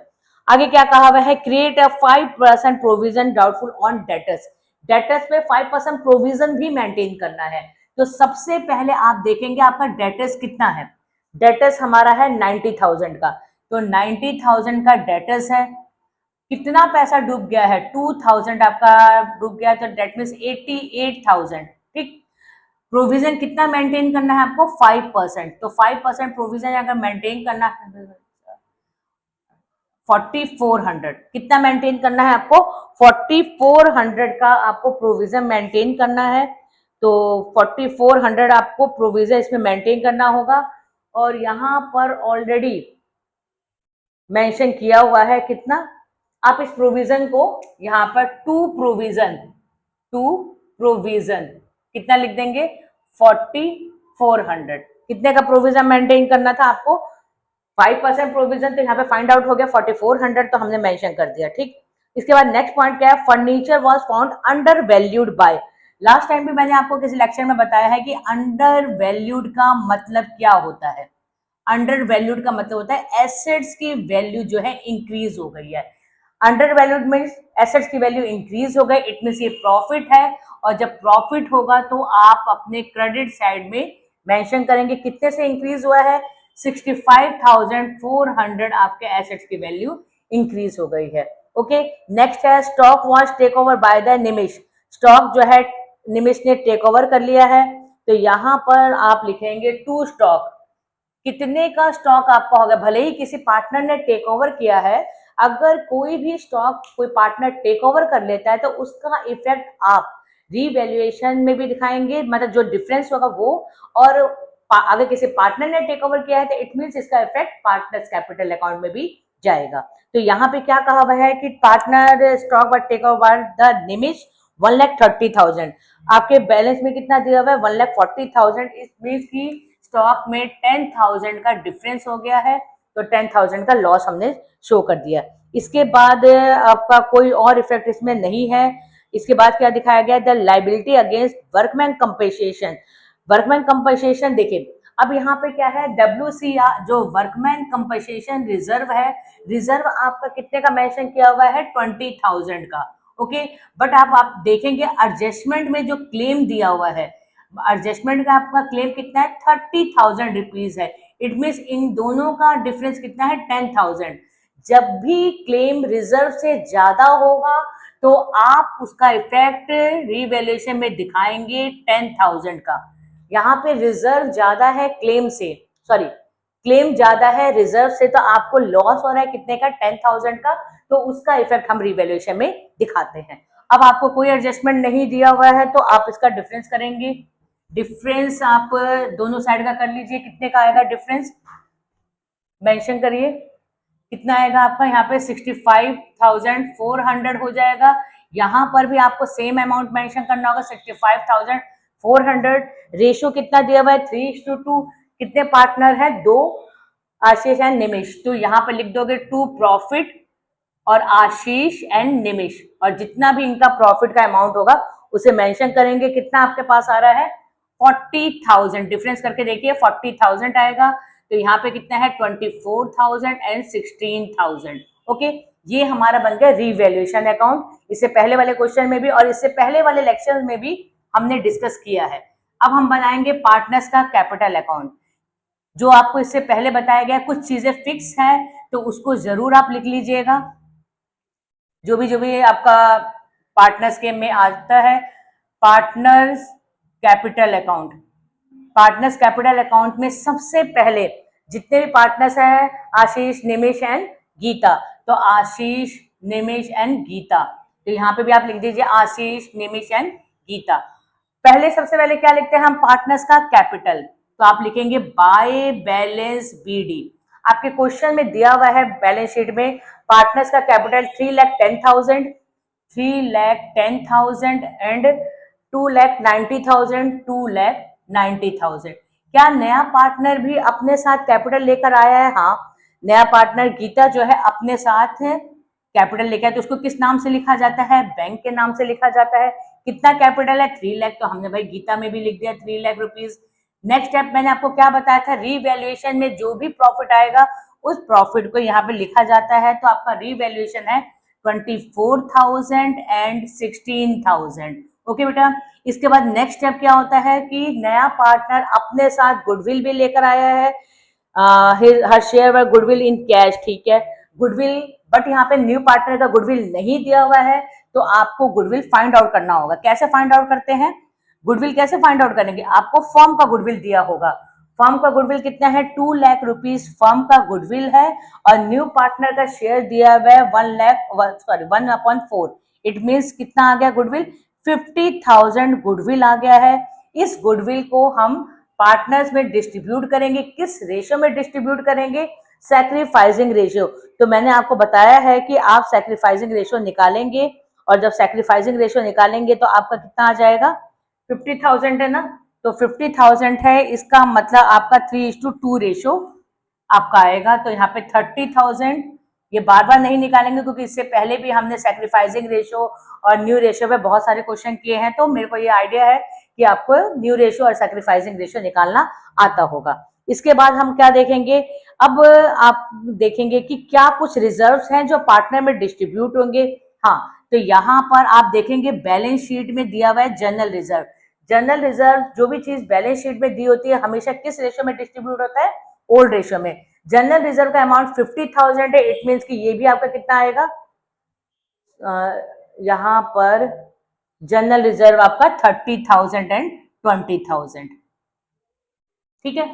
आगे क्या कहा हुआ है, create a 5% provision doubtful on debtors. Debtors पे 5% प्रोविजन भी मेंटेन करना है। तो सबसे पहले आप देखेंगे आपका डेटर्स कितना है। डेटर्स हमारा है 90,000 का, तो 90,000 का डेटर्स है। कितना पैसा डूब गया है, 2000 आपका डूब गया, तो डेट मीन्स 88,000। ठीक, प्रोविजन कितना मेंटेन करना है आपको, 5%। तो 5% प्रोविजन अगर मेंटेन करना है 4400, कितना मेंटेन करना है आपको, 4400 का आपको प्रोविजन मेंटेन करना है। तो 4400 आपको प्रोविजन इसमें मेंटेन करना होगा। और यहाँ पर ऑलरेडी मेंशन किया हुआ है कितना, आप इस प्रोविजन को यहाँ पर टू प्रोविजन कितना लिख देंगे, 4400। कितने का प्रोविजन मेंटेन करना था आपको, 5% प्रोविजन, तो यहाँ पे फाइंड आउट हो गया 4400, तो हमने मेंशन कर दिया। ठीक, इसके बाद नेक्स्ट पॉइंट क्या है, furniture was found under valued bye. Last time भी मैंने आपको किसी लेक्चर में बताया है कि अंडर वैल्यूड का मतलब क्या होता है। अंडर वैल्यूड का मतलब होता है एसेट्स की वैल्यू जो है इंक्रीज हो गई है। अंडर वैल्यूड मीन्स एसेट्स की वैल्यू इंक्रीज हो गई, इट मीन्स ये प्रॉफिट है। और जब प्रॉफिट होगा तो आप अपने क्रेडिट साइड में मेंशन करेंगे कितने से इंक्रीज हुआ है, 65,400 आपके एसेट्स की वैल्यू इंक्रीज हो गई है। ओके, नेक्स्ट है stock was take over by the Nimish. Stock जो है निमिष ने टेक ओवर कर लिया है। तो यहाँ पर आप लिखेंगे टू स्टॉक, कितने का स्टॉक आपका होगा। भले ही किसी पार्टनर ने टेक ओवर किया है, अगर कोई भी स्टॉक कोई पार्टनर टेक ओवर कर लेता है तो उसका इफेक्ट आप रीवैल्यूएशन में भी दिखाएंगे, मतलब जो डिफरेंस होगा वो। और अगर किसी पार्टनर ने टेक ओवर किया है तो इट मीन्स इसका इफेक्ट पार्टनर्स कैपिटल अकाउंट में भी जाएगा। तो यहाँ पे क्या कहा हुआ है कि पार्टनर स्टॉक व टेक ओवर द निमिष 1,30,000। आपके बैलेंस में कितना दिया हुआ है, 1,40,000। इस मीन्स की स्टॉक में 10,000 का डिफरेंस हो गया है, तो 10,000 का लॉस हमने शो कर दिया। इसके बाद आपका कोई और इफेक्ट इसमें नहीं है। इसके बाद क्या दिखाया गया, the liability against workman compensation. Workman compensation देखिए, अब यहाँ पे क्या है, WCR जो वर्कमैन कंपेंसेशन रिजर्व है, रिजर्व आपका कितने का मेंशन किया हुआ है, 20,000 का। ओके, बट आप देखेंगे एडजस्टमेंट में जो क्लेम दिया हुआ है, एडजस्टमेंट का आपका क्लेम कितना है, 30,000 रुपीज है। इट मीन्स इन दोनों का डिफरेंस कितना है, 10,000। जब भी क्लेम रिजर्व से ज्यादा होगा तो आप उसका इफेक्ट रीवैल्यूएशन में दिखाएंगे 10,000 का। यहाँ पे रिजर्व ज्यादा है क्लेम से, सॉरी क्लेम ज्यादा है रिजर्व से, तो आपको लॉस हो रहा है कितने का, 10,000 का। तो उसका इफेक्ट हम रीवैल्यूएशन में दिखाते हैं। अब आपको कोई एडजस्टमेंट नहीं दिया हुआ है तो आप इसका डिफरेंस करेंगे। डिफरेंस आप दोनों साइड का कर लीजिए, कितने का आएगा डिफरेंस, मेंशन करिए कितना आएगा आपका। यहाँ पे 65,400 हो जाएगा। यहाँ पर भी आपको सेम अमाउंट मेंशन करना होगा, 65,400। रेशियो कितना दिया हुआ है, 3:2। कितने पार्टनर है, 2, आशीष एंड निमिष। तो यहाँ पे लिख दोगे टू प्रॉफिट और आशीष एंड निमिष, और जितना भी इनका प्रॉफिट का अमाउंट होगा उसे मेंशन करेंगे। कितना आपके पास आ रहा है, 40,000। डिफरेंस करके देखिए 40,000 आएगा। तो यहाँ पे कितना है, 24,000 एंड 16,000। ओके, ये हमारा बन गया रीवैल्यूएशन अकाउंट। इससे पहले वाले क्वेश्चन में भी और इससे पहले वाले लेक्चर में भी हमने डिस्कस किया है। अब हम बनाएंगे पार्टनर्स का कैपिटल अकाउंट। जो आपको इससे पहले बताया गया, कुछ चीजें फिक्स है तो उसको जरूर आप लिख लीजिएगा। जो भी आपका पार्टनर्स के में आता है, partners capital account. Partners capital account में सबसे पहले जितने भी पार्टनर्स हैं, आशीष, निमिष एंड गीता। तो आशीष, निमिष एंड गीता। तो यहाँ पे भी आप लिख दीजिए आशीष, निमिष एंड गीता। पहले सबसे पहले क्या लिखते हैं हम, पार्टनर्स का कैपिटल। तो आप लिखेंगे बाय बैलेंस BD। आपके क्वेश्चन में दिया हुआ है बैलेंस शीट में पार्टनर्स का कैपिटल 3,10,000, 3,10,000 एंड 2,90,000, 2,90,000। क्या नया पार्टनर भी अपने साथ कैपिटल लेकर आया है? हाँ, नया पार्टनर गीता जो है अपने साथ है कैपिटल लेकर, तो उसको किस नाम से लिखा जाता है, बैंक के नाम से लिखा जाता है। कितना कैपिटल है, 3 लाख। तो हमने भाई गीता में भी लिख दिया 3 लाख रुपीज। नेक्स्ट स्टेप मैंने आपको क्या बताया था, रीवैल्यूएशन में जो भी प्रॉफिट आएगा उस प्रॉफिट को यहाँ पे लिखा जाता है। तो आपका रीवैल्यूएशन है 24,000 एंड 16,000। ओके बेटा, इसके बाद नेक्स्ट स्टेप क्या होता है कि नया पार्टनर अपने साथ गुडविल भी लेकर आया है, हर शेयर गुडविल इन कैश, ठीक है, गुडविल, बट यहाँ पे न्यू पार्टनर का गुडविल नहीं दिया हुआ है, तो आपको गुडविल फाइंड आउट करना होगा। कैसे फाइंड आउट करते हैं गुडविल, कैसे फाइंड आउट करेंगे, आपको फर्म का गुडविल दिया होगा, फर्म का गुडविल कितना है 2 लाख रुपीज फर्म का गुडविल है, और न्यू पार्टनर का शेयर दिया हुआ है 1/4, इट मीन्स कितना आ गया गुडविल, 50,000 गुडविल आ गया है। इस गुडविल को हम पार्टनर्स में डिस्ट्रीब्यूट करेंगे, किस रेशियो में डिस्ट्रीब्यूट करेंगे, सैक्रिफाइसिंग रेशियो। तो मैंने आपको बताया है कि आप सैक्रिफाइसिंग रेशियो निकालेंगे, और जब सैक्रिफाइसिंग रेशियो निकालेंगे तो आपका कितना आ जाएगा, 50,000 है ना, तो 50,000 है, इसका मतलब आपका 3:2 रेशियो आपका आएगा। तो यहाँ पे 30,000, ये बार बार नहीं निकालेंगे क्योंकि इससे पहले भी हमने सैक्रिफाइसिंग रेशियो और न्यू रेशियो पे बहुत सारे क्वेश्चन किए हैं, तो मेरे को ये आइडिया है कि आपको न्यू रेशियो और सैक्रिफाइसिंग रेशियो निकालना आता होगा। इसके बाद हम क्या देखेंगे, अब आप देखेंगे कि क्या कुछ रिजर्व्स हैं जो पार्टनर में डिस्ट्रीब्यूट होंगे। हाँ, तो यहाँ पर आप देखेंगे बैलेंस शीट में दिया हुआ है जनरल रिजर्व। जनरल रिजर्व जो भी चीज बैलेंस शीट में दी होती है हमेशा किस रेशियो में डिस्ट्रीब्यूट होता है, ओल्ड रेशियो में। जनरल रिजर्व का अमाउंट 50,000 है, इट मीन्स कि ये भी आपका कितना आएगा, यहाँ पर जनरल रिजर्व आपका 30,000 एंड 20,000, ठीक है।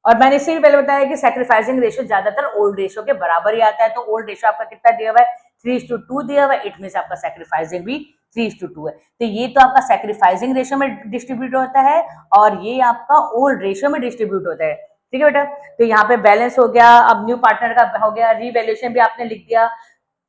और मैंने इससे भी पहले बताया कि सैक्रिफाइसिंग रेशियो ज्यादातर ओल्ड रेशियो के बराबर ही आता है, तो ओल्ड रेशियो आपका कितना दिया हुआ है, 3:2 दिया हुआ है, इट मीन्स आपका सैक्रिफाइसिंग भी 3:2 है। तो ये तो आपका सैक्रिफाइसिंग रेशियो में डिस्ट्रीब्यूट होता है, और ये आपका ओल्ड रेशियो में डिस्ट्रीब्यूट होता है, ठीक है बेटा। तो यहाँ पे बैलेंस हो गया, अब न्यू पार्टनर का हो गया, रीवैल्यूएशन भी आपने लिख दिया,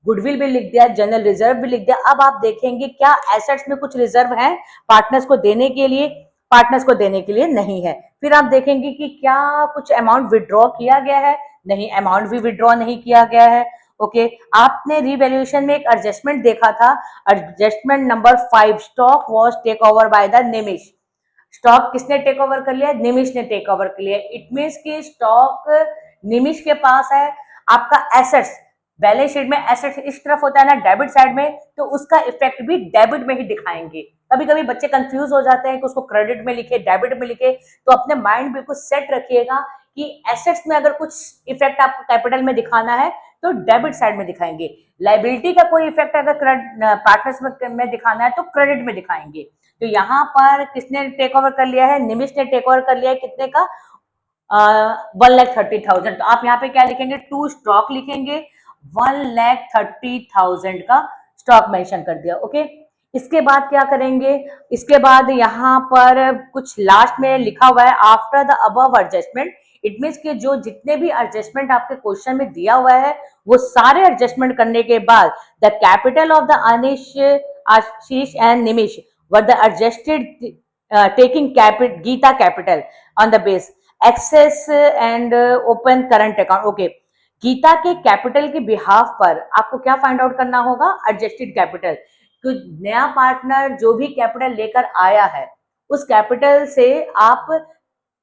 गुडविल भी लिख दिया, जनरल रिजर्व भी लिख दिया। अब आप देखेंगे क्या एसेट्स में कुछ रिजर्व है पार्टनर्स को देने के लिए, पार्टनर्स को देने के लिए नहीं है। फिर आप देखेंगे कि क्या कुछ अमाउंट विड्रॉ किया गया है, नहीं, अमाउंट भी विड्रॉ नहीं किया गया है। ओके, आपने रीवैल्यूएशन में एक एडजस्टमेंट देखा था, adjustment number 5, stock was take over by the Nimish. Stock किसने टेक ओवर कर लिया, निमिष ने टेक ओवर कर लिया, इट मीन्स कि स्टॉक निमिष के पास है। आपका एसेट्स, बैलेंस शीट में एसेट्स इस तरफ होता है ना डेबिट साइड में, तो उसका इफेक्ट भी डेबिट में ही दिखाएंगे। कभी कभी बच्चे कंफ्यूज हो जाते हैं कि उसको क्रेडिट में लिखे डेबिट में लिखे, तो अपने माइंड बिल्कुल सेट रखिएगा कि एसेट्स में अगर कुछ इफेक्ट आपको कैपिटल में दिखाना है तो डेबिट साइड में दिखाएंगे, लाइबिलिटी का कोई इफेक्ट अगर पार्टनर्स में दिखाना है तो क्रेडिट में दिखाएंगे। तो यहाँ पर किसने टेक ओवर कर लिया है, निमिष ने टेक ओवर कर लिया है, कितने का, 1,30,000। तो आप यहाँ पे क्या लिखेंगे, टू स्टॉक लिखेंगे, 1,30,000 का स्टॉक मेंशन कर दिया। ओके, इसके बाद क्या करेंगे, इसके बाद यहाँ पर कुछ लास्ट में लिखा हुआ है after the above adjustment, it means कि जो जितने भी एडजस्टमेंट आपके क्वेश्चन में दिया हुआ है वो सारे एडजस्टमेंट करने के बाद the capital of the Ashish and Nimish were the adjusted taking Geeta capital on the base excess and open current account. Okay, Geeta के कैपिटल के बिहाफ पर आपको क्या फाइंड आउट करना होगा, एडजस्टेड कैपिटल। तो नया पार्टनर जो भी कैपिटल लेकर आया है उस कैपिटल से आप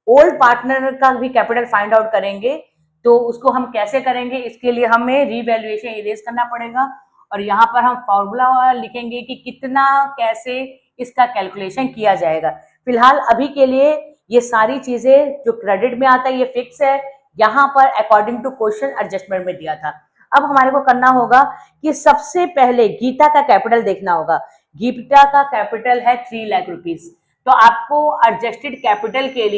ओल्ड पार्टनर का भी कैपिटल फाइंड आउट करेंगे। तो उसको हम कैसे करेंगे, इसके लिए हमें रीवैल्यूएशन इरेज करना पड़ेगा, और यहाँ पर हम फॉर्मूला लिखेंगे कि कितना कैसे इसका कैलकुलेशन किया जाएगा। फिलहाल अभी के लिए ये सारी चीजें जो क्रेडिट में आता है ये फिक्स है, यहाँ पर अकॉर्डिंग टू क्वेश्चन एडजस्टमेंट में दिया था। अब हमारे को करना होगा कि सबसे पहले गीता का कैपिटल देखना होगा। गीता का कैपिटल है 3 लाख रुपीज, तो आपको एडजस्टेड कैपिटल के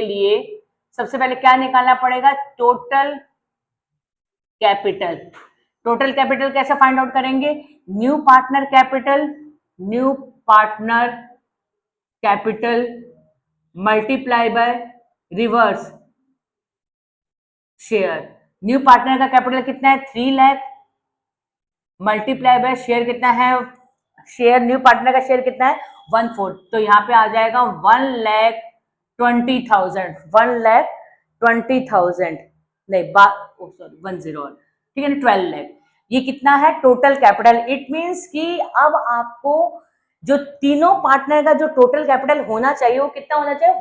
लिए सबसे पहले क्या निकालना पड़ेगा, टोटल कैपिटल। टोटल कैपिटल कैसे फाइंड आउट करेंगे, new partner capital multiply by reverse share. New partner का कैपिटल कितना है, 3 लाख, मल्टीप्लाई बाय शेयर कितना है, शेयर न्यू पार्टनर का शेयर कितना है 1/4, तो यहाँ पे आ जाएगा 1,20,000, 1,20,000 नहीं, सॉरी 10, ठीक है ना, 12 लाख। ये कितना है टोटल कैपिटल, इट मीन्स कि अब आपको जो तीनों पार्टनर का जो टोटल कैपिटल होना चाहिए वो कितना होना चाहिए,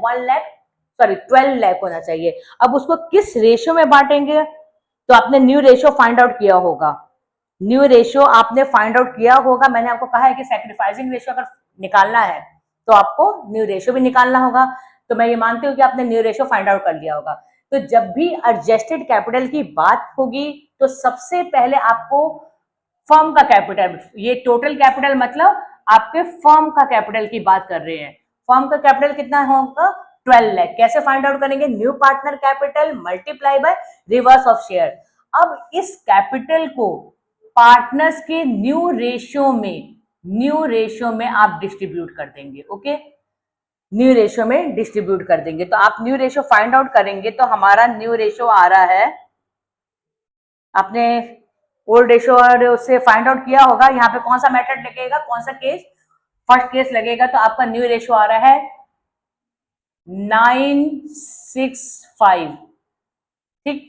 12 लाख होना चाहिए। अब उसको किस रेशियो में बांटेंगे, तो आपने न्यू रेशियो फाइंड आउट किया होगा, न्यू रेशियो आपने फाइंड आउट किया होगा। मैंने आपको कहा है कि सैक्रिफाइसिंग रेशियो अगर निकालना है तो आपको न्यू रेशियो भी निकालना होगा। तो मैं ये मानती हूँ कि आपने न्यू रेशियो फाइंड आउट कर लिया होगा। तो जब भी एडजस्टेड कैपिटल की बात होगी तो सबसे पहले आपको फर्म का कैपिटल, ये टोटल कैपिटल मतलब आपके फर्म का कैपिटल की बात कर रहे हैं। फर्म का कैपिटल कितना होगा, 12 लाख। कैसे फाइंड आउट करेंगे, new partner capital multiply by reverse of share. अब इस कैपिटल को पार्टनर्स के न्यू रेशियो में आप डिस्ट्रीब्यूट कर देंगे। ओके, न्यू रेशियो में डिस्ट्रीब्यूट कर देंगे। तो आप न्यू रेशियो फाइंड आउट करेंगे तो हमारा न्यू रेशियो आ रहा है, आपने ओल्ड रेशियो और उससे फाइंड आउट किया होगा। यहाँ पे कौन सा मेथड लगेगा, कौन सा केस, फर्स्ट केस लगेगा। तो आपका न्यू रेशियो आ रहा है 965, ठीक,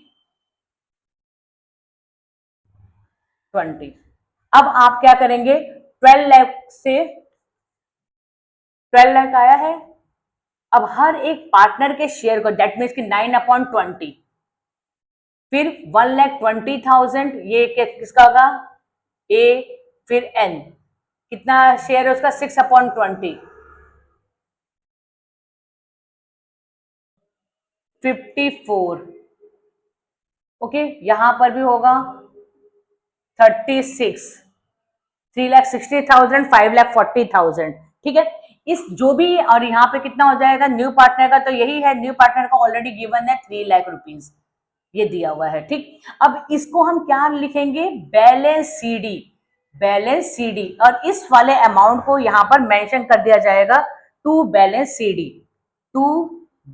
20। अब आप क्या करेंगे, 12 लाख से 12 लाख आया है। अब हर एक पार्टनर के शेयर को, दैट मीन्स कि 9/20, फिर 1,20,000, ये किसका होगा, ए, फिर एन, कितना शेयर है उसका, 6/20, 54। ओके, यहां पर भी होगा 36, 3,60,000, 5,40,000, ठीक है। इस जो भी, और यहाँ पे कितना हो जाएगा न्यू पार्टनर का, तो यही है, न्यू पार्टनर का ऑलरेडी गिवन है 3 लाख रुपीज, ये दिया हुआ है, ठीक। अब इसको हम क्या लिखेंगे, बैलेंस सीडी, बैलेंस सीडी, और इस वाले अमाउंट को यहां पर मेंशन कर दिया जाएगा to balance CD, to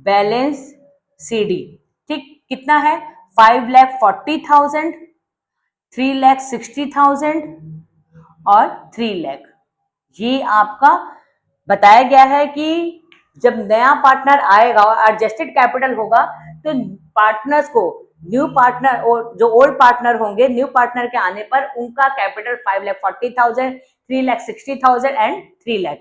balance CD, ठीक। कितना है, 5,40,000, 3,60,000 और 3 लाख। ये आपका बताया गया है कि जब नया पार्टनर आएगा और एडजस्टेड कैपिटल होगा तो पार्टनर्स को, न्यू पार्टनर और जो ओल्ड पार्टनर होंगे, न्यू पार्टनर के आने पर उनका कैपिटल 5,40,000, 3,60,000 एंड 3 लाख।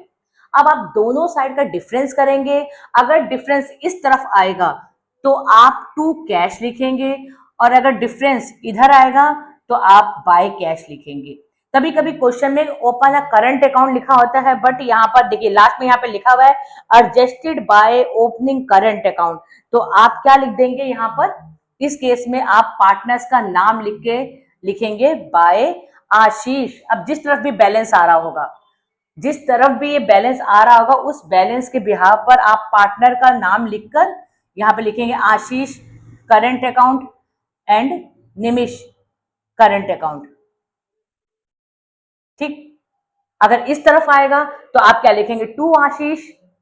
अब आप दोनों साइड का डिफरेंस करेंगे। अगर डिफरेंस इस तरफ आएगा तो आप टू कैश लिखेंगे, और अगर डिफरेंस इधर आएगा तो आप बाय कैश लिखेंगे। कभी कभी क्वेश्चन में ओपन अ करंट अकाउंट लिखा होता है, बट यहाँ पर देखिए लास्ट में यहाँ पे लिखा हुआ है adjusted by opening current account. तो आप क्या लिख देंगे यहाँ पर, इस केस में आप पार्टनर्स का नाम लिख के लिखेंगे बाय आशीष। अब जिस तरफ भी बैलेंस आ रहा होगा, जिस तरफ भी ये बैलेंस आ रहा होगा, उस बैलेंस के बिहाफ पर आप पार्टनर का नाम लिखकर यहाँ पे लिखेंगे Ashish current account and Nimish current account, ठीक। अगर इस तरफ आएगा तो आप क्या लिखेंगे, टू आशीष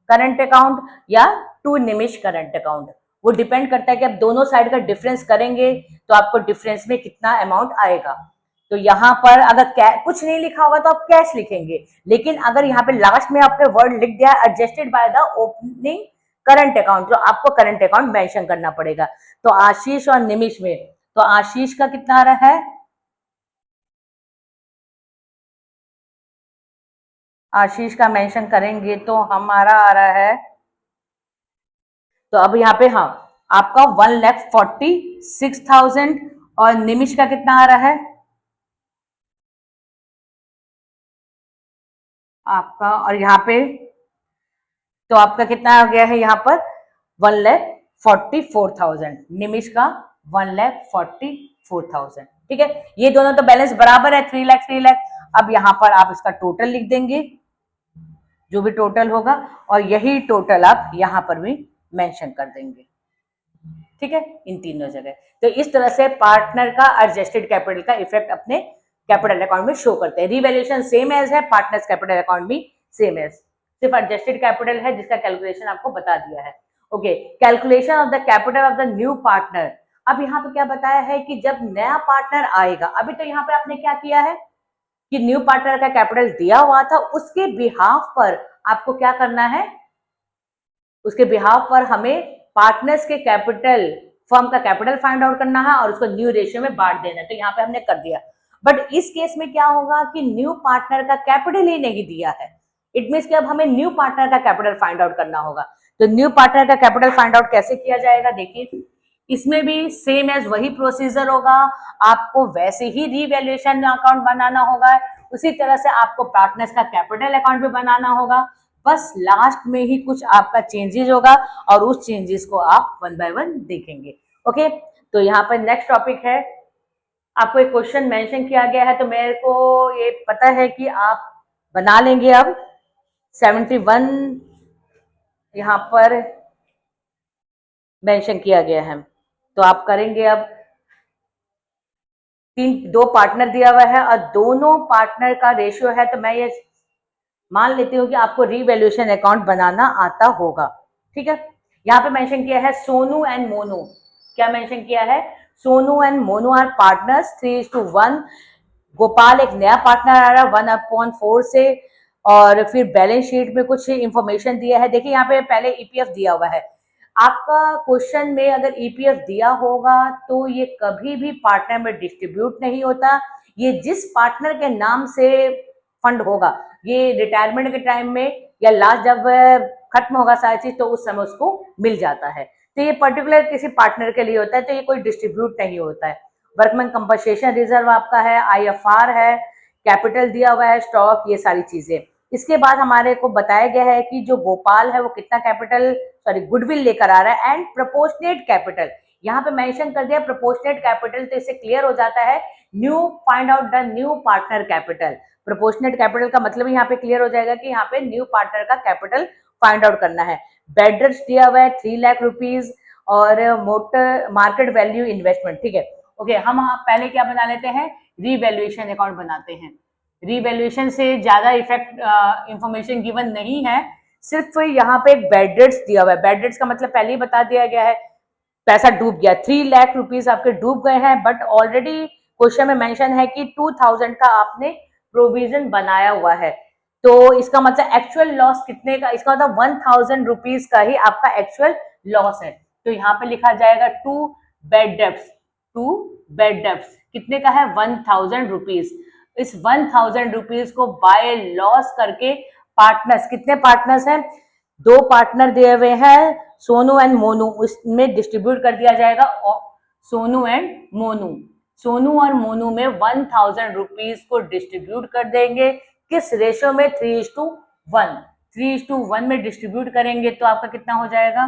करंट अकाउंट या टू निमिष करंट अकाउंट। वो डिपेंड करता है कि आप दोनों साइड का डिफरेंस करेंगे तो आपको डिफरेंस में कितना अमाउंट आएगा। तो यहाँ पर अगर कुछ नहीं लिखा होगा तो आप कैश लिखेंगे, लेकिन अगर यहाँ पे लास्ट में आपने वर्ड लिख दिया adjusted by the opening current account, तो आपको करंट अकाउंट मेंशन करना पड़ेगा। तो आशीष और निमिष में, तो आशीष का कितना आ रहा है, आशीष का मेंशन करेंगे तो हमारा आ रहा है, तो अब यहाँ पे हाँ आपका 1,46,000, और निमिष का कितना आ रहा है आपका, और यहाँ पे तो आपका कितना आ गया है यहाँ पर 1,44,000, निमिष का 1,44,000, ठीक है। ये दोनों तो बैलेंस बराबर है, 3 लाख 3 लाख। अब यहाँ पर आप इसका टोटल लिख देंगे, जो भी टोटल होगा, और यही टोटल आप यहाँ पर भी मेंशन कर देंगे, ठीक है, इन तीनों जगह। तो इस तरह से पार्टनर का एडजस्टेड कैपिटल का इफेक्ट अपने कैपिटल अकाउंट में शो करते हैं। रिवैल्यूएशन सेम एज है, पार्टनर्स कैपिटल अकाउंट भी सेम एज, सिर्फ एडजस्टेड कैपिटल है जिसका कैलकुलेशन आपको बता दिया है। Okay, calculation of the capital of the new partner. अब यहाँ पे क्या बताया है कि जब नया पार्टनर आएगा, अभी तो यहाँ पे आपने क्या किया है कि न्यू पार्टनर का कैपिटल दिया हुआ था, उसके बिहाफ पर आपको क्या करना है, उसके बिहाफ पर हमें पार्टनर्स के कैपिटल, फर्म का कैपिटल फाइंड आउट करना है और उसको न्यू रेशियो में बांट देना है। तो यहाँ पे हमने कर दिया, बट इस केस में क्या होगा कि न्यू पार्टनर का कैपिटल ही नहीं दिया है, इट मीन्स कि अब हमें न्यू पार्टनर का कैपिटल फाइंड आउट करना होगा। तो न्यू पार्टनर का कैपिटल फाइंड आउट कैसे किया जाएगा, देखिए इसमें भी सेम एज वही प्रोसीजर होगा, आपको वैसे ही रीवैल्यूएशन अकाउंट बनाना होगा, उसी तरह से आपको पार्टनर्स का कैपिटल अकाउंट भी बनाना होगा, बस लास्ट में ही कुछ आपका चेंजेस होगा और उस चेंजेस को आप वन बाय वन देखेंगे। ओके, तो यहाँ पर नेक्स्ट टॉपिक है, आपको एक क्वेश्चन मेंशन किया गया है, तो मेरे को ये पता है कि आप बना लेंगे। अब 71 यहाँ पर मेंशन किया गया है, तो आप करेंगे। अब दो पार्टनर दिया हुआ है और दोनों पार्टनर का रेशियो है, तो मैं ये मान लेती हूँ कि आपको रीवैल्यूएशन अकाउंट बनाना आता होगा। ठीक है, यहाँ पे मेंशन किया है सोनू एंड मोनू। क्या मेंशन किया है, Sonu and Monu are partners 3:1। Gopal एक नया पार्टनर आ रहा है 1/4 से, और फिर बैलेंस शीट में कुछ इंफॉर्मेशन दिया है। देखिए यहाँ पे पहले ईपीएफ दिया हुआ है, आपका क्वेश्चन में अगर ईपीएफ दिया होगा तो ये कभी भी पार्टनर में डिस्ट्रीब्यूट नहीं होता, ये जिस पार्टनर के नाम से फंड होगा, ये रिटायरमेंट के टाइम में या लास्ट जब खत्म होगा सारी चीज तो उस समय उसको मिल जाता है। तो ये पर्टिकुलर किसी पार्टनर के लिए होता है, तो ये कोई डिस्ट्रीब्यूट नहीं होता है। वर्कमैन कंपनसेशन रिजर्व आपका है, आईएफआर है, कैपिटल दिया हुआ है, स्टॉक, ये सारी चीजें। इसके बाद हमारे को बताया गया है कि जो गोपाल है वो कितना कैपिटल, सॉरी गुडविल लेकर आ रहा है एंड प्रोपोर्शनेट कैपिटल, यहाँ पे मेंशन कर दिया प्रोपोर्शनेट कैपिटल, तो इससे क्लियर हो जाता है new find out the new partner capital. Proportionate capital का मतलब यहाँ पे क्लियर हो जाएगा कि यहाँ पे न्यू पार्टनर का कैपिटल फाइंड आउट करना है। बेडर्स दिया हुआ है 3 लाख रुपीज और मोटर मार्केट वैल्यू इन्वेस्टमेंट। ठीक है, ओके, हम पहले क्या बना लेते हैं, रीवैल्यूएशन अकाउंट बनाते हैं। रीवैल्यूएशन से ज्यादा इफेक्ट इंफॉर्मेशन गिवन नहीं है, सिर्फ यहाँ पे एक बेड रेट्स दिया हुआ है। बेड रेट्स का मतलब पहले ही बता दिया गया है, पैसा डूब गया, 3 लाख रुपीज आपके डूब गए हैं, बट ऑलरेडी क्वेश्चन में मेंशन है कि 2000 का आपने प्रोविजन बनाया हुआ है, तो इसका मतलब एक्चुअल लॉस कितने का, इसका मतलब 1000 रुपीज का ही आपका एक्चुअल लॉस है। तो यहाँ पे लिखा जाएगा टू बेड डेब्ट्स कितने का है, 1000 रुपीज। इस 1000 रुपीज को बाय लॉस करके पार्टनर्स, कितने पार्टनर्स हैं, दो पार्टनर दिए हुए हैं सोनू एंड मोनू, उसमें डिस्ट्रीब्यूट कर दिया जाएगा। सोनू एंड मोनू, सोनू और मोनू में 1000 रुपीज को डिस्ट्रीब्यूट कर देंगे, किस रेशियो में, 3:1। 3:1 में डिस्ट्रीब्यूट करेंगे तो आपका कितना हो जाएगा,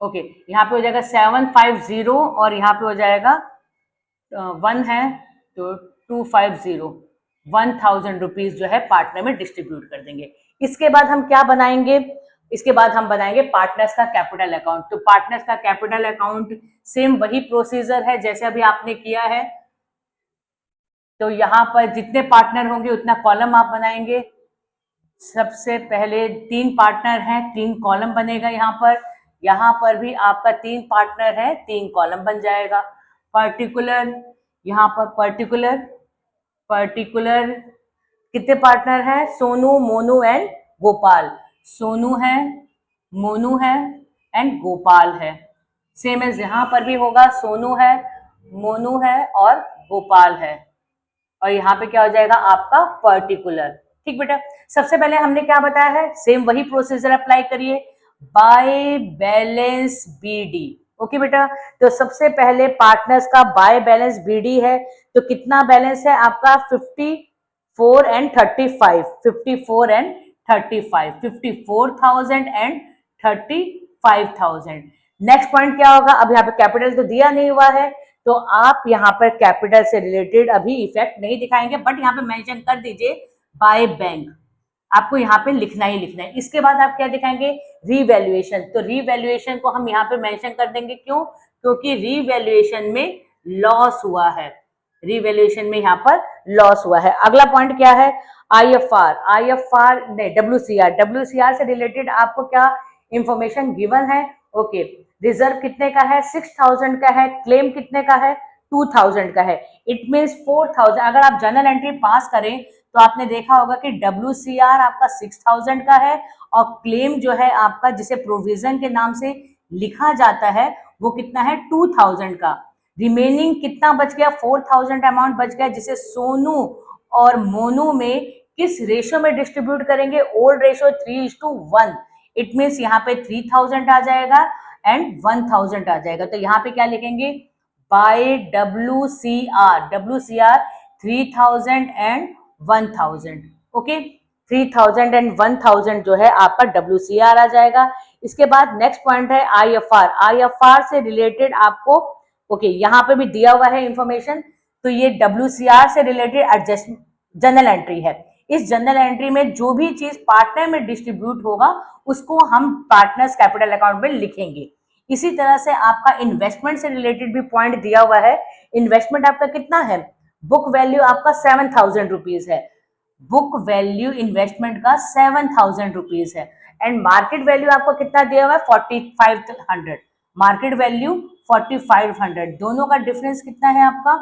ओके, यहाँ पे हो जाएगा 750 और यहाँ पे हो जाएगा 1 है तो 250, 1000 रुपीज जो है पार्टनर में डिस्ट्रीब्यूट कर देंगे। इसके बाद हम क्या बनाएंगे, इसके बाद हम बनाएंगे पार्टनर्स का कैपिटल अकाउंट। तो पार्टनर्स का कैपिटल अकाउंट सेम वही प्रोसीजर है जैसे अभी आपने किया है। तो यहाँ पर जितने पार्टनर होंगे उतना कॉलम आप बनाएंगे। सबसे पहले 3 पार्टनर हैं, 3 कॉलम बनेगा यहाँ पर भी आपका 3 पार्टनर है, 3 कॉलम बन जाएगा। पर्टिकुलर, यहाँ पर पर्टिकुलर कितने पार्टनर हैं, सोनू, मोनू एंड गोपाल। सोनू है, मोनू है एंड गोपाल है। सेम एज यहाँ पर भी होगा, सोनू है, मोनू है और गोपाल है, और यहाँ पे क्या हो जाएगा आपका पर्टिकुलर। ठीक बेटा, सबसे पहले हमने क्या बताया है, सेम वही प्रोसीजर अप्लाई करिए, बाय बैलेंस बीडी। ओके बेटा, तो सबसे पहले पार्टनर्स का बाय बैलेंस बीडी है, तो कितना बैलेंस है आपका, 54 and 35, 54 and 35, 54,000 and 35,000। Next point क्या होगा, अब यहाँ पे कैपिटल तो दिया नहीं हुआ है, तो आप यहाँ पर कैपिटल से रिलेटेड अभी इफेक्ट नहीं दिखाएंगे, बट यहाँ पे मेंशन कर दीजिए बाय बैंक, आपको यहाँ पे लिखना ही लिखना है। इसके बाद आप क्या दिखाएंगे, रीवैल्यूएशन। तो रीवैल्यूएशन को हम यहाँ पे मेंशन कर देंगे, क्यों, क्योंकि रीवैल्यूएशन में लॉस हुआ है, रीवैल्यूएशन में यहाँ पर लॉस हुआ है। अगला पॉइंट क्या है, आईएफआर नहीं, डब्ल्यूसीआर से रिलेटेड आपको क्या इंफॉर्मेशन गिवन है। ओके, रिजर्व कितने का है, 6000 का है, क्लेम कितने का है, 2000 का है। इट मीन्स 4000, अगर आप जनरल एंट्री पास करें तो आपने देखा होगा कि डब्ल्यूसीआर आपका 6000 का है और क्लेम जो है आपका, जिसे प्रोविजन के नाम से लिखा जाता है, वो कितना है, 2000 का। रिमेनिंग कितना बच गया, 4000 अमाउंट बच गया, जिसे सोनू और मोनू में किस रेशो में डिस्ट्रीब्यूट करेंगे? Old ratio 3:1। इट मीन्स यहाँ पे 3000 आ जाएगा एंड 1000 आ जाएगा। तो यहाँ पे क्या लिखेंगे? By WCR, WCR 3000 and 1000। Okay, 3000 and 1000 जो है आपका WCR आ जाएगा। इसके बाद नेक्स्ट पॉइंट है IFR। IFR से रिलेटेड आपको यहाँ पे भी दिया हुआ है इंफॉर्मेशन। तो ये WCR से रिलेटेड एडजस्टमेंट जनरल एंट्री है। इस जनरल एंट्री में जो भी चीज पार्टनर में डिस्ट्रीब्यूट होगा उसको हम पार्टनर्स कैपिटल अकाउंट में लिखेंगे। इसी तरह से आपका इन्वेस्टमेंट से रिलेटेड भी पॉइंट दिया हुआ है। इन्वेस्टमेंट आपका कितना है? बुक वैल्यू आपका 7000 रुपीज है। बुक वैल्यू इन्वेस्टमेंट का 7000 रुपीज है एंड मार्केट वैल्यू आपको कितना दिया हुआ है? 4500। मार्केट वैल्यू 4500, दोनों का डिफरेंस कितना है आपका?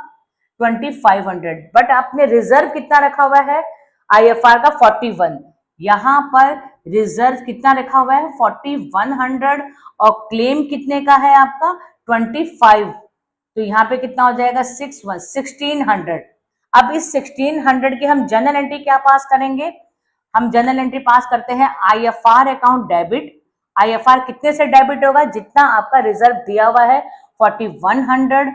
2500। बट आपने रिजर्व कितना रखा हुआ है? IFR का 41। यहाँ पर रिजर्व कितना रखा हुआ है? 4100 और क्लेम कितने का है आपका? 25। तो यहाँ पे कितना हो जाएगा? 1600। अब इस 1600 की हम जनरल एंट्री क्या पास करेंगे? हम जनरल एंट्री पास करते हैं IFR अकाउंट डेबिट। IFR कितने से डेबिट होगा? जितना आपका रिजर्व दिया हुआ है 4100।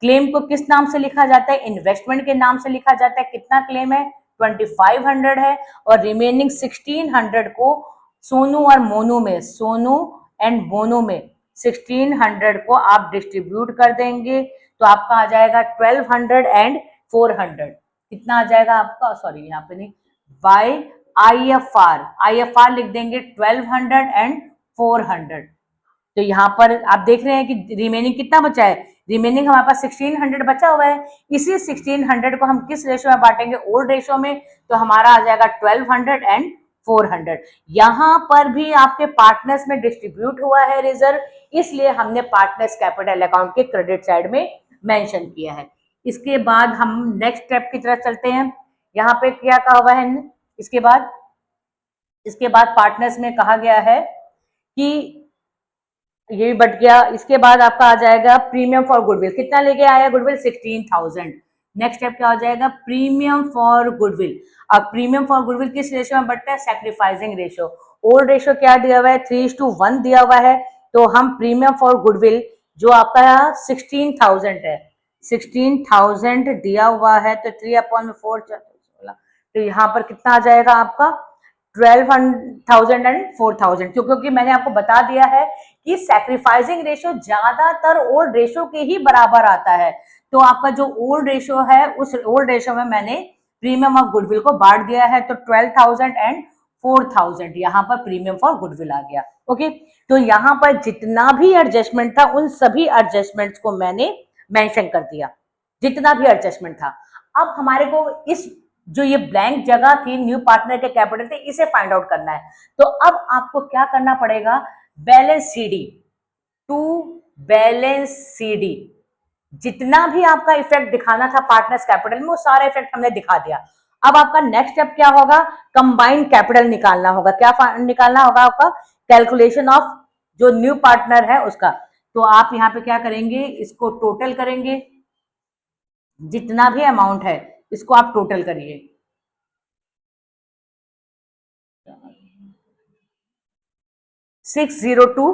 क्लेम को किस नाम से लिखा जाता है? इन्वेस्टमेंट के नाम से लिखा जाता है। कितना क्लेम है? 2500 है और रिमेनिंग 1600 को सोनू और मोनू में, सोनू एंड मोनू में 1600 को आप डिस्ट्रीब्यूट कर देंगे। तो आपका आ जाएगा 1200 एंड 400। कितना आ जाएगा आपका? सॉरी यहाँ पे नहीं, बाय IFR लिख देंगे 1200 एंड 400। तो यहाँ पर आप देख रहे हैं कि रिमेनिंग कितना बचा है? रिमेनिंग हमारे पास 1600 बचा हुआ है। इसी 1600 को हम किस रेशो में बांटेंगे? ओल्ड रेशो में। तो हमारा आ जाएगा 1200 एंड 400। यहाँ पर भी आपके पार्टनर्स में डिस्ट्रीब्यूट हुआ है रिजर्व, इसलिए हमने पार्टनर्स कैपिटल अकाउंट के क्रेडिट साइड में मेंशन किया है। इसके बाद हम नेक्स्ट स्टेप की तरफ चलते हैं। यहाँ पे क्या कहा हुआ है? इसके बाद पार्टनर्स में कहा गया है कि ये भी बट गया। इसके बाद आपका आ जाएगा प्रीमियम फॉर गुडविल। कितना लेके आया गुडविल? 16000। नेक्स्ट स्टेप क्या हो जाएगा? Premium for goodwill. अब प्रीमियम फॉर गुडविल किस रेशो में बढ़ता है? Sacrificing ratio. ओल्ड रेशो क्या दिया हुआ है? 3:1 दिया हुआ है। तो हम प्रीमियम फॉर गुडविल जो आपका 16000 है, 16000 दिया हुआ है तो 3/4, तो यहाँ पर कितना आ जाएगा आपका? 12,000 एंड 4000। क्योंकि मैंने आपको बता दिया है कि सैक्रिफाइसिंग रेशो ज्यादातर ओल्ड रेशो के ही बराबर आता है। तो आपका जो ओल्ड रेशो है उस ओल्ड रेशो में मैंने प्रीमियम ऑफ गुडविल को बांट दिया है। तो 12,000 एंड 4000 यहाँ पर प्रीमियम फॉर गुडविल आ गया। ओके, तो यहाँ पर जितना भी एडजस्टमेंट था उन सभी एडजस्टमेंट्स को मैंने मेंशन कर दिया, जितना भी एडजस्टमेंट था। अब हमारे को इस जो ये ब्लैंक जगह थी न्यू पार्टनर के कैपिटल थे, इसे फाइंड आउट करना है। तो अब आपको क्या करना पड़ेगा? Balance CD to balance CD, जितना भी आपका इफेक्ट दिखाना था पार्टनर्स कैपिटल में वो सारा इफेक्ट हमने दिखा दिया। अब आपका नेक्स्ट स्टेप क्या होगा? कंबाइंड कैपिटल निकालना होगा। क्या निकालना होगा आपका? कैलकुलेशन ऑफ जो न्यू पार्टनर है उसका। तो आप यहाँ पे क्या करेंगे? इसको टोटल करेंगे, जितना भी अमाउंट है इसको आप टोटल करिए। 602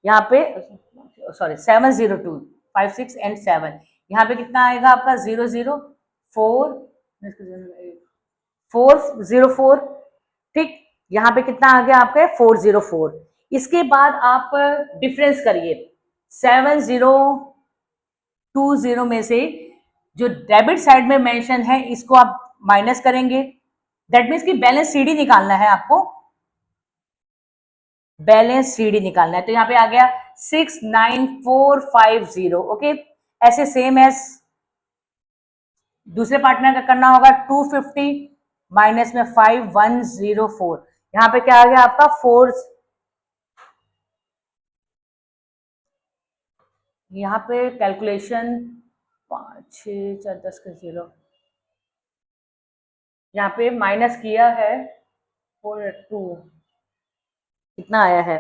यहाँ पे, सॉरी 702, 5 6 एंड 7, यहाँ पे कितना आएगा आपका? 404। ठीक, यहाँ पे कितना आ गया आपका? 404। इसके बाद आप डिफरेंस करिए। 7020 में से जो डेबिट साइड में मेंशन है इसको आप माइनस करेंगे। दैट मीन्स कि बैलेंस सीडी निकालना है आपको, बैलेंस सीडी निकालना है। तो यहाँ पे आ गया 69450। ओके, ऐसे सेम एज दूसरे पार्टनर का करना होगा। 250 माइनस में 5104, यहाँ पे क्या आ गया आपका? 4, यहाँ पे कैलकुलेशन 5 6 4 10 का 0, यहाँ पे माइनस किया है 42, कितना आया है?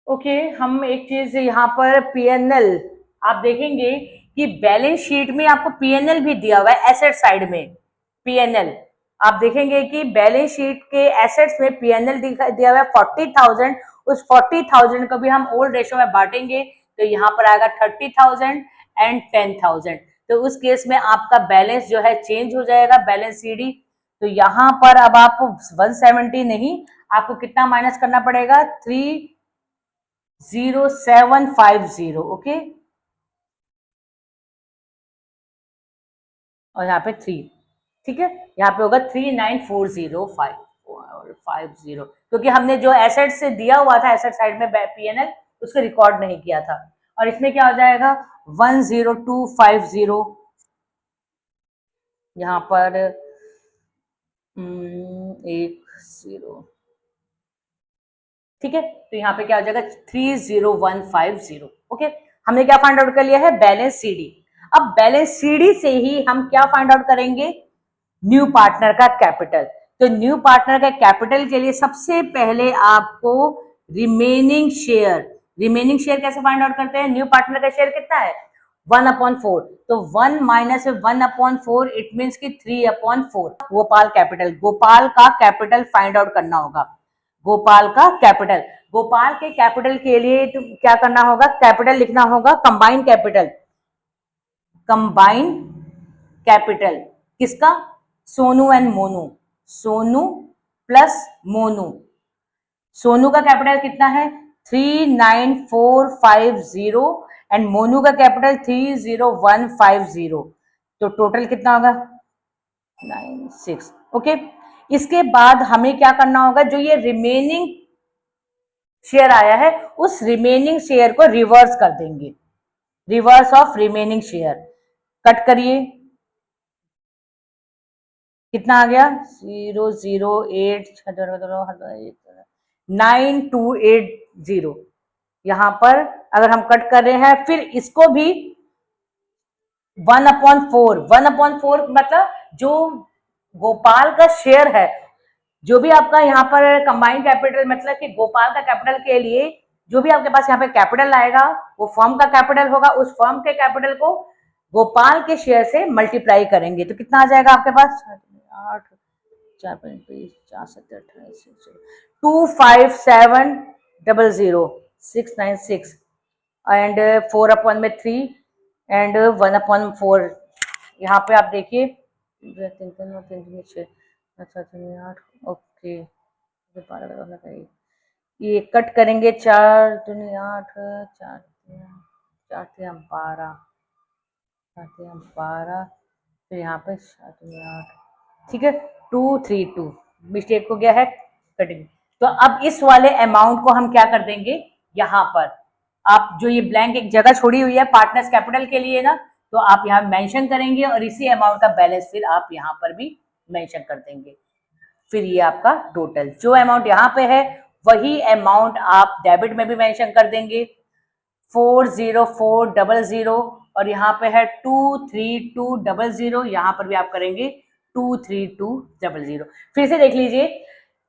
ओके, हम एक चीज यहाँ पर PNL आप देखेंगे कि बैलेंस शीट में आपको पीएनएल भी दिया हुआ है एसेट साइड में। पीएनएल आप देखेंगे कि बैलेंस शीट के एसेट्स में पीएनएल दिया हुआ है 40,000। उस 40,000 को भी हम ओल्ड रेशो में बांटेंगे तो यहाँ पर आएगा 30,000 एंड 10,000। तो उस केस में आपका बैलेंस जो है चेंज हो जाएगा, बैलेंस सीडी। तो यहाँ पर अब आपको 170 नहीं, आपको कितना माइनस करना पड़ेगा, 30750। ओके, और यहाँ पे 3, ठीक है, यहाँ पे होगा 394050, क्योंकि हमने जो एसेट से दिया हुआ था एसेट साइड में पीएनएल उसको रिकॉर्ड नहीं किया था। और इसमें क्या हो जाएगा 10250, यहाँ पर 10, ठीक है। तो यहाँ पे क्या हो जाएगा 30150। ओके, हमने क्या फाइंड आउट कर लिया है, बैलेंस सीडी। अब बैलेंस सीडी से ही हम क्या फाइंड आउट करेंगे, न्यू पार्टनर का कैपिटल। तो न्यू पार्टनर का कैपिटल के लिए सबसे पहले आपको रिमेनिंग शेयर कैसे फाइंड आउट करते हैं, न्यू पार्टनर का शेयर कितना है 1/4, तो 1 माइनस 1/4 इट मीन्स की 3/4। गोपाल का कैपिटल फाइंड आउट करना होगा, गोपाल का कैपिटल। गोपाल के कैपिटल के लिए तो क्या करना होगा, कैपिटल लिखना होगा कंबाइंड कैपिटल किसका, सोनू एंड मोनू, सोनू प्लस मोनू। सोनू का कैपिटल कितना है 39450 एंड मोनू का कैपिटल 30150, तो टोटल कितना होगा 96। ओके, इसके बाद हमें क्या करना होगा, जो ये रिमेनिंग शेयर आया है उस रिमेनिंग शेयर को रिवर्स कर देंगे, reverse of remaining share. Cut करिए, कितना आ गया 0089280। यहां पर अगर हम कट कर रहे हैं, फिर इसको भी 1/4 मतलब जो गोपाल का शेयर है, जो भी आपका यहाँ पर कंबाइंड कैपिटल, मतलब कि गोपाल का कैपिटल के लिए जो भी आपके पास यहाँ पे कैपिटल आएगा वो फर्म का कैपिटल होगा, उस फर्म के कैपिटल को गोपाल के शेयर से मल्टीप्लाई करेंगे तो कितना आ जाएगा आपके पास 8 4 5 4 7 28 25700 एंड 4/3 एंड 1/4। यहाँ पे आप देखिए 3 3 3 6 अच्छा 3 8। ओके, ये कट करेंगे 4 2 8 4 4 12 12, फिर यहाँ पे 7 8, ठीक है 232 मिस्टेक हो गया है, कटिंग। तो अब इस वाले अमाउंट को हम क्या कर देंगे, यहाँ पर आप जो ये ब्लैंक एक जगह छोड़ी हुई है पार्टनर्स कैपिटल के लिए ना, तो आप यहाँ मेंशन करेंगे और इसी अमाउंट का बैलेंस फिर आप यहाँ पर भी मेंशन कर देंगे। फिर ये आपका टोटल जो अमाउंट यहाँ पे है वही अमाउंट आप डेबिट में भी मेंशन कर देंगे 40400, और यहाँ पे है 23200, यहाँ पर भी आप करेंगे 23200। फिर से देख लीजिए,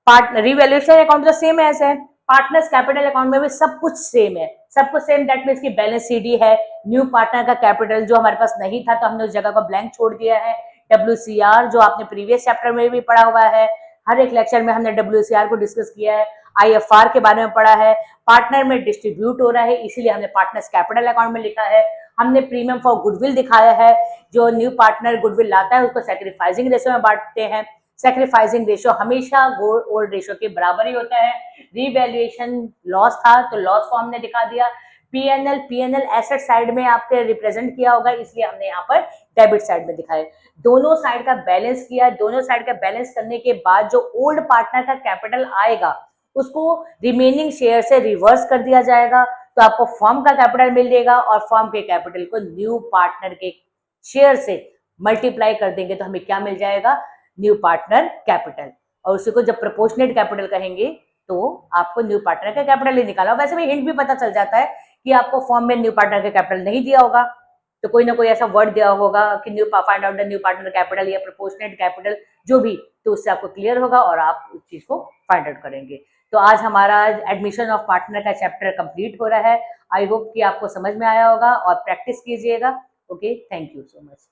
रिवैल्यूएशन अकाउंट तो सेम है, पार्टनर्स कैपिटल अकाउंट में भी सब कुछ सेम है, सब कुछ सेम। दैट मीन्स की बैलेंस सीडी है, न्यू पार्टनर का कैपिटल जो हमारे पास नहीं था तो हमने उस जगह को ब्लैंक छोड़ दिया है, WCR जो आपने प्रीवियस चैप्टर में भी पढ़ा हुआ है, हर एक लेक्चर में हमने WCR को डिस्कस किया है, IFR के बारे में पढ़ा है, पार्टनर में डिस्ट्रीब्यूट हो रहा है इसीलिए हमने पार्टनर्स कैपिटल अकाउंट में लिखा है, हमने प्रीमियम फॉर गुडविल दिखाया है, जो न्यू पार्टनर गुडविल लाता है उसको सैक्रिफाइसिंग रेशो में बांटते हैं, सैक्रिफाइसिंग रेशो हमेशा ओल्ड रेशो के बराबर ही होता है। रिवैल्यूएशन लॉस था तो लॉस को हमने दिखा दिया, पीएनएल एसेट साइड में आपके रिप्रेजेंट किया होगा इसलिए हमने यहाँ पर डेबिट साइड में दिखाया, दोनों साइड का बैलेंस किया, दोनों साइड का बैलेंस करने के बाद जो ओल्ड पार्टनर का कैपिटल आएगा उसको रिमेनिंग शेयर से रिवर्स कर दिया जाएगा, तो आपको फर्म का कैपिटल मिलेगा और फर्म के कैपिटल को न्यू पार्टनर के शेयर से मल्टीप्लाई कर देंगे तो हमें क्या मिल जाएगा, न्यू पार्टनर कैपिटल। और उसी को जब प्रोपोर्शनेट कैपिटल कहेंगे तो आपको न्यू पार्टनर का कैपिटल ही निकाला। वैसे भी हिंट भी पता चल जाता है कि आपको फॉर्म में न्यू पार्टनर का कैपिटल नहीं दिया होगा तो कोई ना कोई ऐसा वर्ड दिया होगा कि new find out the new partner capital या प्रोपोर्शनेट कैपिटल जो भी, तो उससे आपको क्लियर होगा और आप उस चीज को फाइंड आउट करेंगे। तो आज हमारा एडमिशन ऑफ पार्टनर का चैप्टर कंप्लीट हो रहा है। आई होप कि आपको समझ में आया होगा और प्रैक्टिस कीजिएगा। Okay, thank you so much.